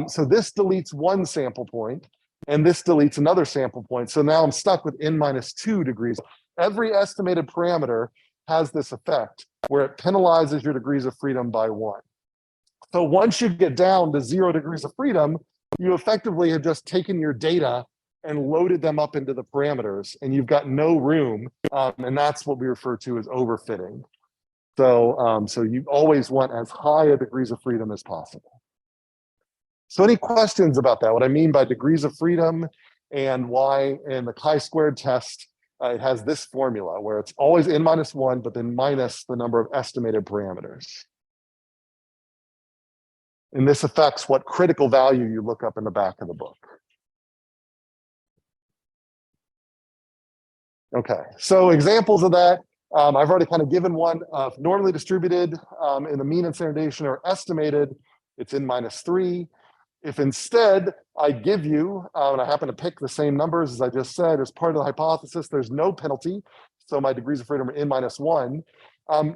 S1: so this deletes one sample point, and this deletes another sample point. So now I'm stuck with n-2 degrees. Every estimated parameter has this effect where it penalizes your degrees of freedom by 1. So once you get down to 0 degrees of freedom, you effectively have just taken your data and loaded them up into the parameters, and you've got no room, and that's what we refer to as overfitting. So, so you always want as high a degrees of freedom as possible. So any questions about that? What I mean by degrees of freedom and why in the chi-squared test, it has this formula where it's always n-1, but then minus the number of estimated parameters. And this affects what critical value you look up in the back of the book. Okay, so examples of that, I've already kind of given one of normally distributed in the mean and standard deviation are estimated, it's n-3. If instead I give you, and I happen to pick the same numbers as I just said, as part of the hypothesis, there's no penalty. So my degrees of freedom are n-1.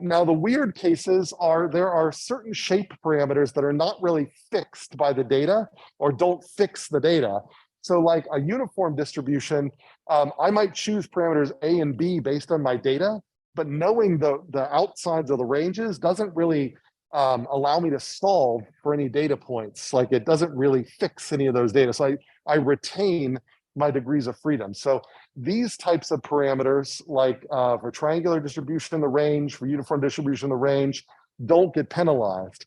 S1: Now the weird cases are there are certain shape parameters that are not really fixed by the data or don't fix the data. So like a uniform distribution, I might choose parameters A and B based on my data, but knowing the outsides of the ranges doesn't really allow me to solve for any data points. Like it doesn't really fix any of those data. So I retain my degrees of freedom. So these types of parameters, like for triangular distribution in the range, for uniform distribution in the range, don't get penalized.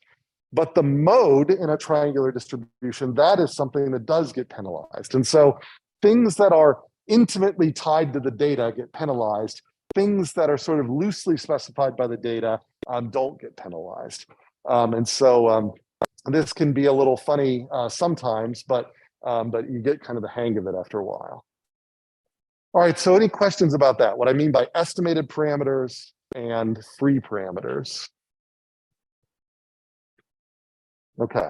S1: But the mode in a triangular distribution, that is something that does get penalized. And so things that are intimately tied to the data get penalized. Things that are sort of loosely specified by the data don't get penalized. And so this can be a little funny sometimes, but you get kind of the hang of it after a while. All right, so any questions about that? What I mean by estimated parameters and free parameters. Okay,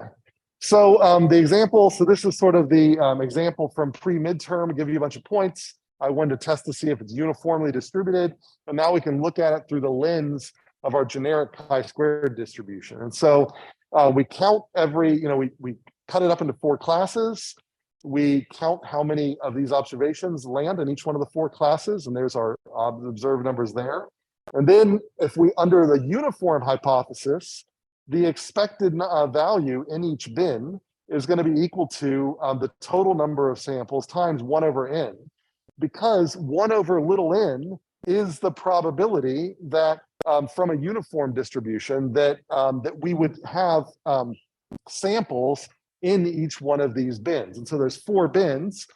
S1: so the example, so this is sort of the example from pre-midterm, give you a bunch of points. I wanted to test to see if it's uniformly distributed, and now we can look at it through the lens of our generic chi-squared distribution. And so we count every, we cut it up into 4 classes. We count how many of these observations land in each one of the 4 classes, and there's our observed numbers there. And then if we, under the uniform hypothesis, the expected value in each bin is going to be equal to the total number of samples times 1 over n, because 1 over little n is the probability that from a uniform distribution that that we would have samples in each one of these bins. And so there's 4 bins,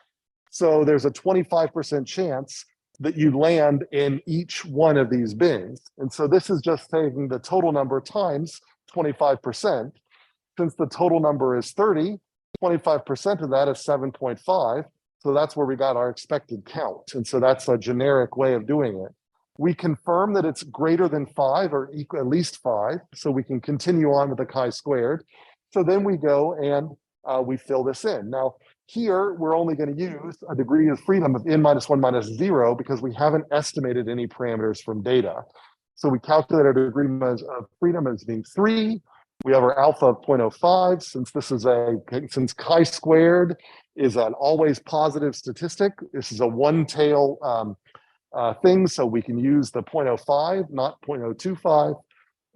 S1: so there's a 25% chance that you land in each one of these bins. And so this is just taking the total number times 25%. Since the total number is 30, 25% of that is 7.5. So that's where we got our expected count. And so that's a generic way of doing it. We confirm that it's greater than 5 or equal, at least 5. So we can continue on with the chi-squared. So then we go and we fill this in. Now, here, we're only going to use a degree of freedom of n-1 minus 0 because we haven't estimated any parameters from data. So we calculate our degree of freedom as being 3. We have our alpha of 0.05. Since chi-squared is an always positive statistic, this is a one-tail thing, so we can use the 0.05, not 0.025,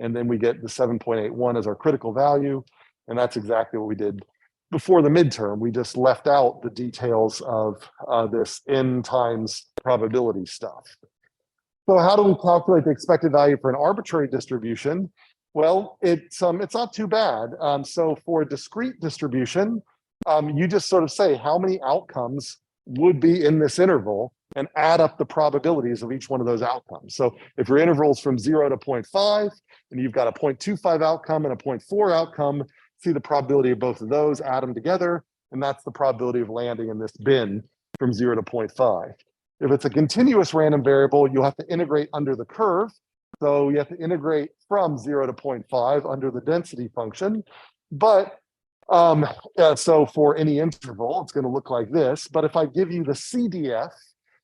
S1: and then we get the 7.81 as our critical value, and that's exactly what we did before the midterm. We just left out the details of this n times probability stuff. So how do we calculate the expected value for an arbitrary distribution? Well, it's not too bad. So for a discrete distribution, you just sort of say how many outcomes would be in this interval, and add up the probabilities of each one of those outcomes. So if your interval is from 0 to 0.5, and you've got a 0.25 outcome and a 0.4 outcome, see the probability of both of those, add them together, and that's the probability of landing in this bin from 0 to 0.5. If it's a continuous random variable, you'll have to integrate under the curve. So you have to integrate from 0 to 0.5 under the density function. But so for any interval, it's going to look like this. But if I give you the CDF,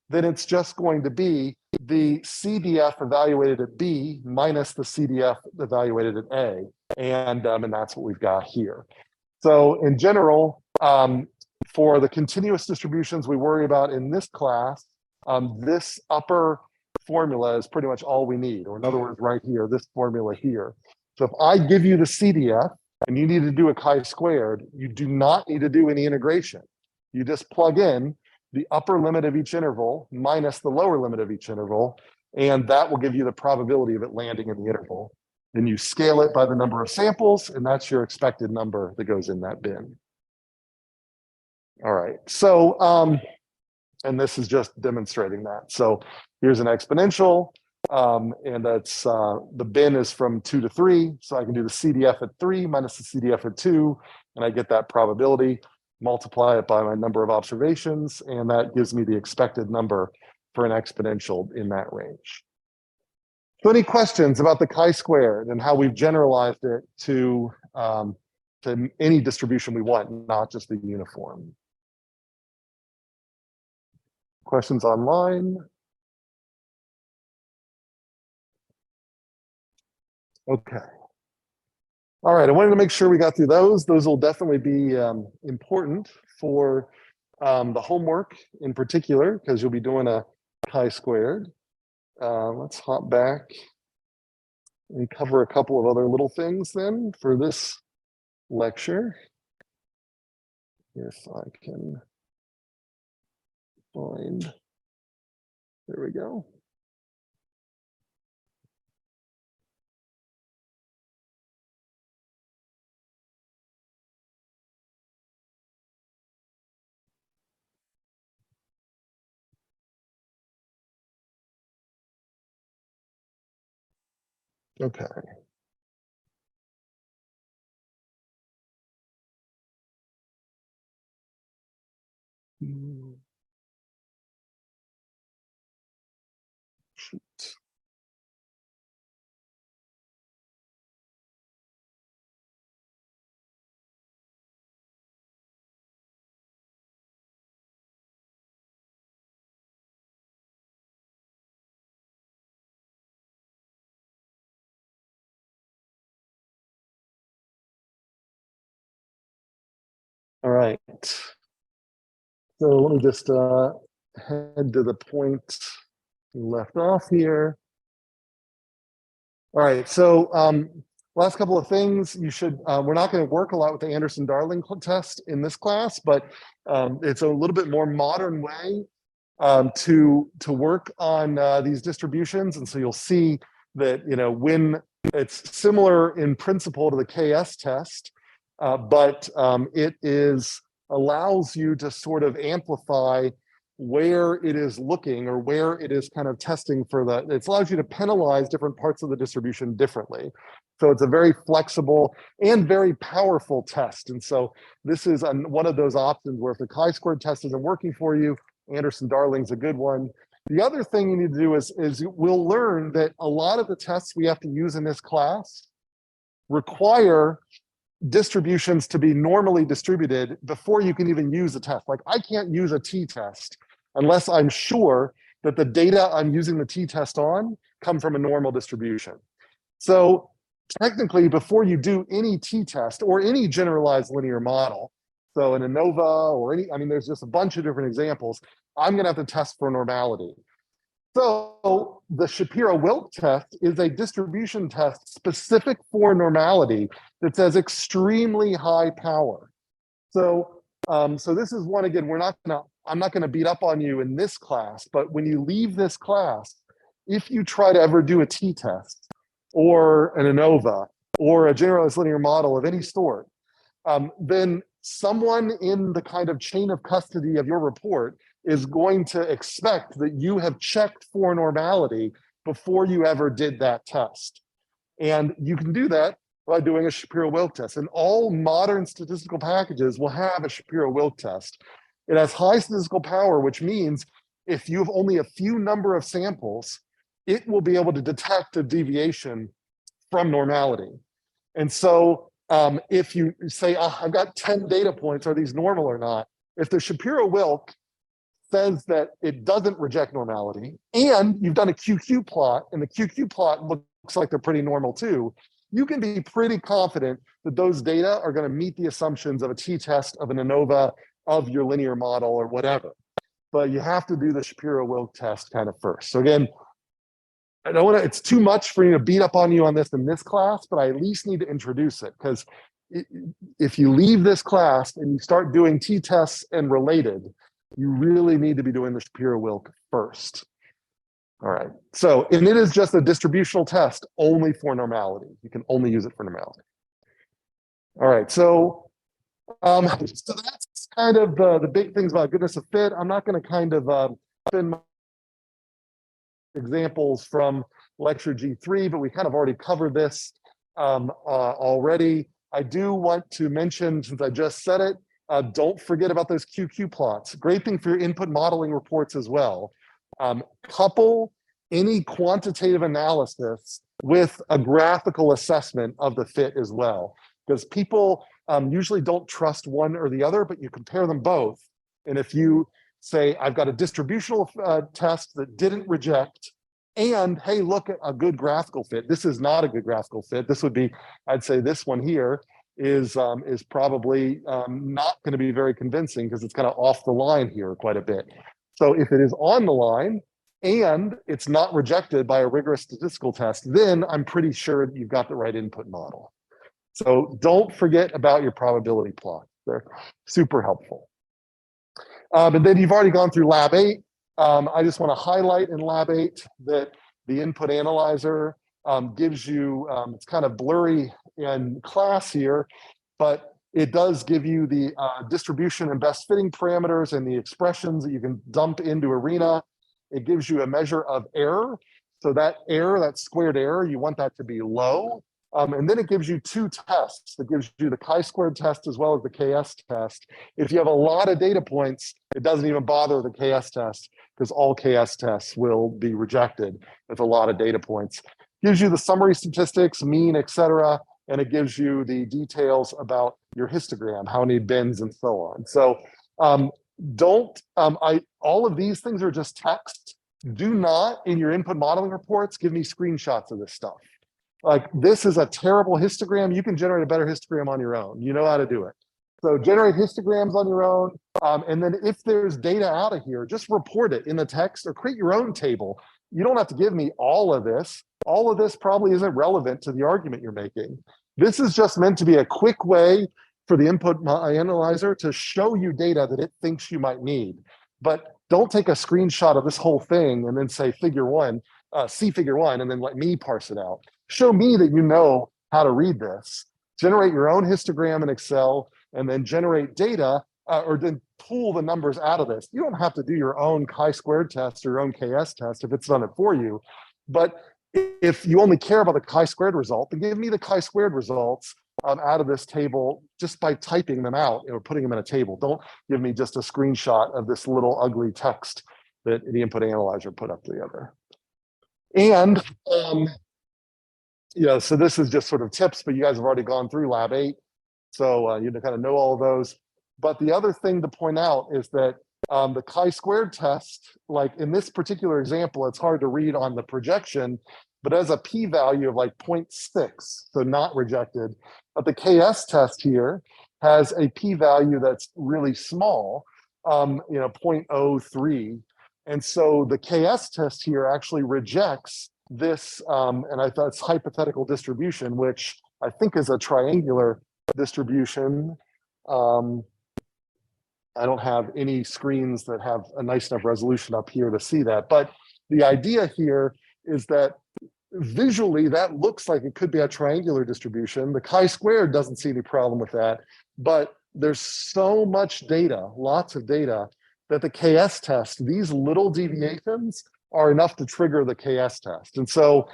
S1: then it's just going to be the CDF evaluated at B minus the CDF evaluated at A. And that's what we've got here. So in general, for the continuous distributions we worry about in this class, this upper formula is pretty much all we need. Or in other words, right here, this formula here. So if I give you the CDF and you need to do a chi-squared, you do not need to do any integration. You just plug in the upper limit of each interval minus the lower limit of each interval, and that will give you the probability of it landing in the interval. Then you scale it by the number of samples, and that's your expected number that goes in that bin. All right, so, and this is just demonstrating that. So here's an exponential, and that's, the bin is from 2 to 3, so I can do the CDF at 3 minus the CDF at 2, and I get that probability, multiply it by my number of observations, and that gives me the expected number for an exponential in that range. So any questions about the chi-squared and how we've generalized it to any distribution we want, not just the uniform? Questions online? Okay. All right, I wanted to make sure we got through those. Those will definitely be important for the homework in particular, because you'll be doing a chi-squared. Let's hop back and cover a couple of other little things then for this lecture. If I can find, there we go. Okay. Shoot. All right. So let me just head to the point we left off here. All right, so last couple of things you should, we're not going to work a lot with the Anderson-Darling test in this class, but it's a little bit more modern way to work on these distributions. And so you'll see that, you know, when it's similar in principle to the KS test, but it allows you to sort of amplify where it is looking or where it is kind of testing for it allows you to penalize different parts of the distribution differently. So it's a very flexible and very powerful test. And so this is one of those options where if the chi-squared test isn't working for you, Anderson-Darling's a good one. The other thing you need to do is we'll learn that a lot of the tests we have to use in this class require distributions to be normally distributed before you can even use a test. Like I can't use a t-test unless I'm sure that the data I'm using the t-test on come from a normal distribution. So technically, before you do any t-test or any generalized linear model, so an ANOVA or any, I mean, there's just a bunch of different examples, I'm gonna have to test for normality. So the Shapiro-Wilk test is a distribution test specific for normality that says extremely high power. So, so this is one, again, I'm not gonna beat up on you in this class, but when you leave this class, if you try to ever do a t-test or an ANOVA or a generalized linear model of any sort, then someone in the kind of chain of custody of your report is going to expect that you have checked for normality before you ever did that test. And you can do that by doing a Shapiro-Wilk test. And all modern statistical packages will have a Shapiro-Wilk test. It has high statistical power, which means if you have only a few number of samples, it will be able to detect a deviation from normality. And so if you say, I've got 10 data points, are these normal or not? If the Shapiro-Wilk says that it doesn't reject normality, and you've done a QQ plot, and the QQ plot looks like they're pretty normal too, you can be pretty confident that those data are going to meet the assumptions of a t-test, of an ANOVA, of your linear model, or whatever. But you have to do the Shapiro-Wilk test kind of first. So again, I don't want to, it's too much for me to beat up on you on this in this class, but I at least need to introduce it, because if you leave this class and you start doing t-tests and related, you really need to be doing the Shapiro-Wilk first. All right, so, and it is just a distributional test only for normality. You can only use it for normality. All right, so that's kind of the big things about goodness of fit. I'm not going to kind of spin examples from lecture G3, but we kind of already covered this already. I do want to mention, since I just said it, don't forget about those QQ plots. Great thing for your input modeling reports as well. Couple any quantitative analysis with a graphical assessment of the fit as well, because people usually don't trust one or the other, but you compare them both. And if you say, I've got a distributional test that didn't reject, and hey, look at a good graphical fit. This is not a good graphical fit. This would be, I'd say this one here is probably not going to be very convincing, because it's kind of off the line here quite a bit. So if it is on the line and it's not rejected by a rigorous statistical test, then I'm pretty sure you've got the right input model. So don't forget about your probability plot. They're super helpful. And then you've already gone through Lab 8. I just want to highlight in Lab 8 that the input analyzer gives you, it's kind of blurry in class here, but it does give you the distribution and best fitting parameters and the expressions that you can dump into ARENA. It gives you a measure of error. So that error, that squared error, you want that to be low. And then it gives you two tests. It gives you the chi-squared test as well as the KS test. If you have a lot of data points, it doesn't even bother the KS test, because all KS tests will be rejected with a lot of data points. It gives you the summary statistics, mean, etc., and it gives you the details about your histogram, how many bins, and so on. So all of these things are just text. Do not, in your input modeling reports, give me screenshots of this stuff. Like, this is a terrible histogram. You can generate a better histogram on your own. You know how to do it. So generate histograms on your own. And then if there's data out of here, just report it in the text or create your own table. You don't have to give me all of this. All of this probably isn't relevant to the argument you're making. This is just meant to be a quick way for the input analyzer to show you data that it thinks you might need. But don't take a screenshot of this whole thing and then say figure one, see figure one, and then let me parse it out. Show me that you know how to read this. Generate your own histogram in Excel, and then generate data, or then pull the numbers out of this. You don't have to do your own chi-squared test or your own KS test if it's done it for you. But if you only care about the chi-squared result, then give me the chi-squared results out of this table just by typing them out or putting them in a table. Don't give me just a screenshot of this little ugly text that the input analyzer put up together. And yeah, so this is just sort of tips, but you guys have already gone through Lab 8. So you kind of know all of those. But the other thing to point out is that the chi-squared test, like in this particular example, it's hard to read on the projection, but has a p-value of like 0.6, so not rejected. But the KS test here has a p-value that's really small, 0.03. And so the KS test here actually rejects this, and I thought it's hypothetical distribution, which I think is a triangular distribution. I don't have any screens that have a nice enough resolution up here to see that. But the idea here is that visually that looks like it could be a triangular distribution. The chi-squared doesn't see any problem with that, but there's so much data, lots of data, that the KS test, these little deviations are enough to trigger the KS test. And so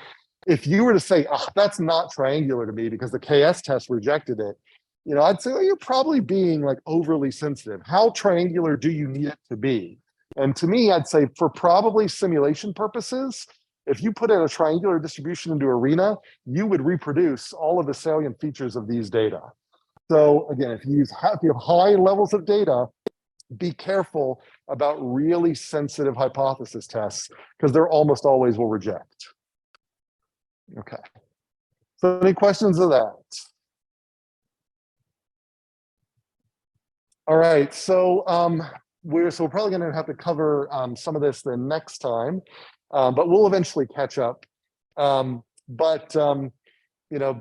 S1: if you were to say, oh, that's not triangular to me because the KS test rejected it, you know, I'd say, oh, you're probably being like overly sensitive. How triangular do you need it to be? And to me, I'd say for probably simulation purposes, if you put in a triangular distribution into ARENA, you would reproduce all of the salient features of these data. So again, if you have high levels of data, be careful about really sensitive hypothesis tests because they're almost always will reject. Okay. So any questions of that? All right. So we're probably going to have to cover some of this the next time, but we'll eventually catch up. You know,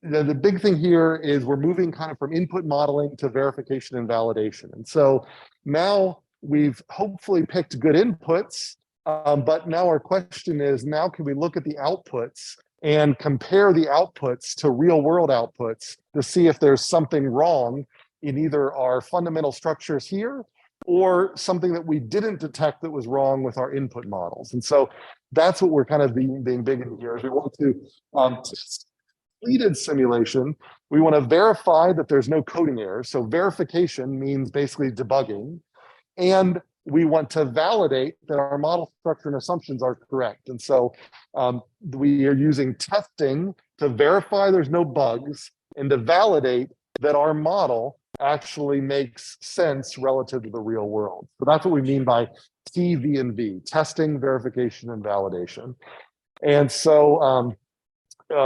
S1: the big thing here is we're moving kind of from input modeling to verification and validation. And so now we've hopefully picked good inputs, but now our question is, now can we look at the outputs and compare the outputs to real world outputs to see if there's something wrong in either our fundamental structures here or something that we didn't detect that was wrong with our input models. And so that's what we're kind of being big in here is we want to completed simulation, we want to verify that there's no coding errors. So verification means basically debugging. And we want to validate that our model structure and assumptions are correct. And so we are using testing to verify there's no bugs and to validate that our model actually makes sense relative to the real world. So that's what we mean by T, V, and V, testing, verification, and validation. And so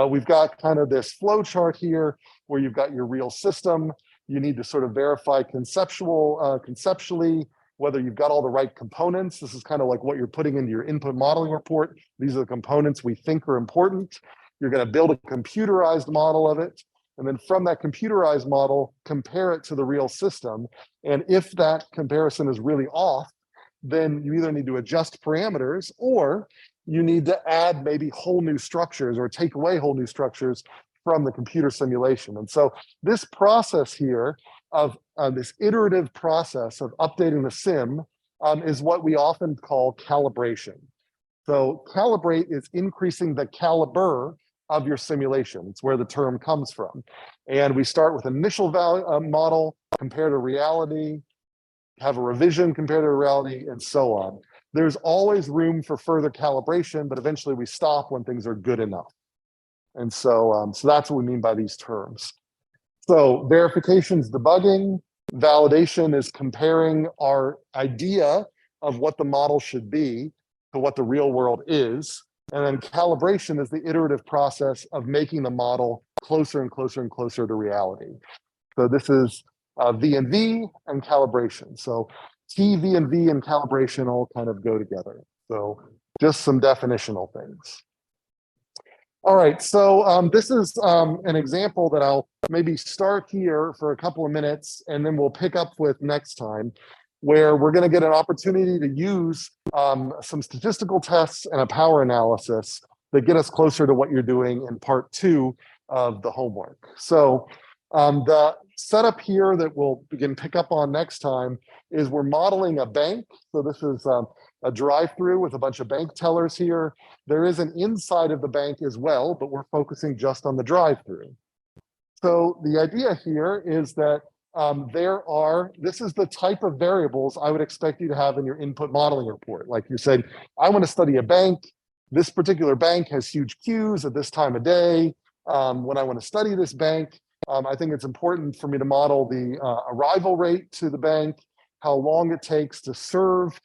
S1: we've got kind of this flow chart here where you've got your real system. You need to sort of verify conceptually whether you've got all the right components. This is kind of like what you're putting into your input modeling report. These are the components we think are important. You're going to build a computerized model of it. And then from that computerized model, compare it to the real system. And if that comparison is really off, then you either need to adjust parameters or you need to add maybe whole new structures or take away whole new structures from the computer simulation. And so this process here of this iterative process of updating the sim is what we often call calibration. So calibrate is increasing the caliber of your simulation. It's where the term comes from. And we start with initial model compared to reality, have a revision compared to reality, and so on. There's always room for further calibration, but eventually we stop when things are good enough. And so, so that's what we mean by these terms. So verification is debugging, validation is comparing our idea of what the model should be to what the real world is. And then calibration is the iterative process of making the model closer and closer and closer to reality. So this is V and V and calibration. So T, V, and V and calibration all kind of go together. So just some definitional things. All right, so this is an example that I'll maybe start here for a couple of minutes and then we'll pick up with next time, where we're going to get an opportunity to use some statistical tests and a power analysis that get us closer to what you're doing in part 2 of the homework. So the setup here that we'll pick up on next time is we're modeling a bank. So this is a drive-through with a bunch of bank tellers here. There is an inside of the bank as well, but we're focusing just on the drive-through. So the idea here is that this is the type of variables I would expect you to have in your input modeling report. Like you said, I want to study a bank. This particular bank has huge queues at this time of day. When I want to study this bank, I think it's important for me to model the arrival rate to the bank, how long it takes to serve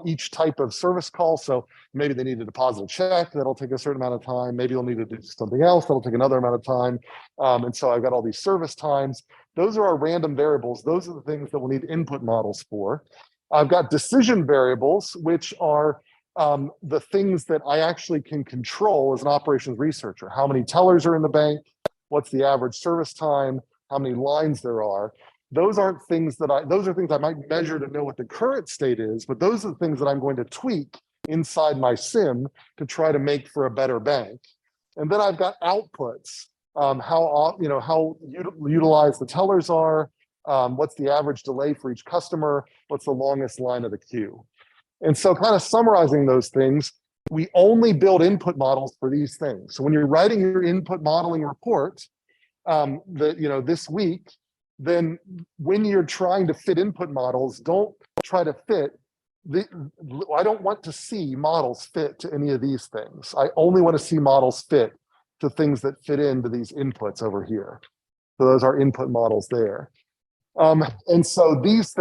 S1: each type of service call. So maybe they need to deposit a check, that'll take a certain amount of time. Maybe they'll need to do something else, that'll take another amount of time. And so I've got all these service times. Those are our random variables. Those are the things that we'll need input models for. I've got decision variables, which are the things that I actually can control as an operations researcher. How many tellers are in the bank? What's the average service time? How many lines there are? Those aren't things that those are things I might measure to know what the current state is, but those are the things that I'm going to tweak inside my sim to try to make for a better bank. And then I've got outputs, how utilized the tellers are, what's the average delay for each customer, what's the longest line of the queue. And so kind of summarizing those things, we only build input models for these things. So when you're writing your input modeling report, this week, then when you're trying to fit input models, don't try to fit I don't want to see models fit to any of these things. I only want to see models fit to things that fit into these inputs over here. So those are input models there. And so these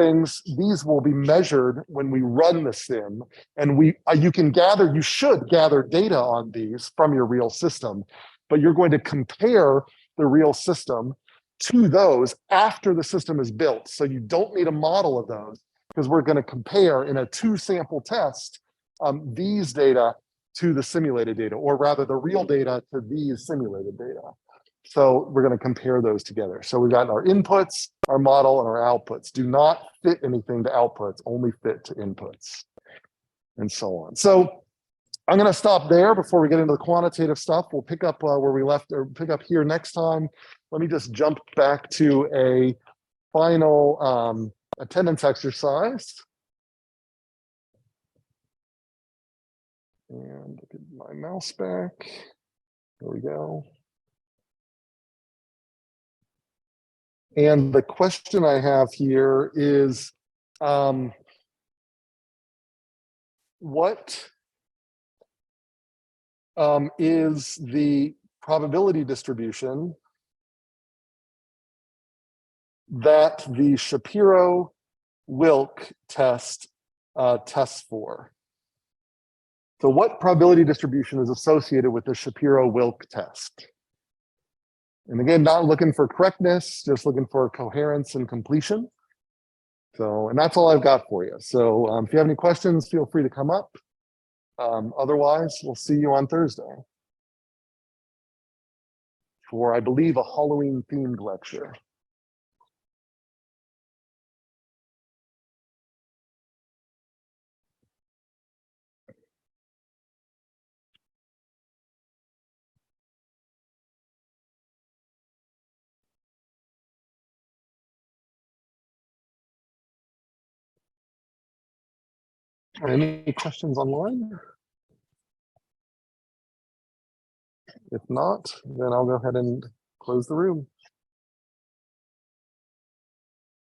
S1: will be measured when we run the sim, and you should gather data on these from your real system, but you're going to compare the real system to those after the system is built. So you don't need a model of those, because we're going to compare in a 2-sample test these data to the simulated data, or rather the real data to these simulated data. So we're going to compare those together. So we've got our inputs, our model, and our outputs. Do not fit anything to outputs, only fit to inputs, and so on. So I'm going to stop there before we get into the quantitative stuff. We'll pick up where we left, or pick up here next time. Let me just jump back to a final attendance exercise. And get my mouse back. There we go. And the question I have here is, what is the probability distribution that the Shapiro-Wilk test tests for? So what probability distribution is associated with the Shapiro-Wilk test? And again, not looking for correctness, just looking for coherence and completion. So, and that's all I've got for you. So if you have any questions, feel free to come up. Otherwise, we'll see you on Thursday for, I believe, a Halloween themed lecture. Any questions online? If not, then I'll go ahead and close the room.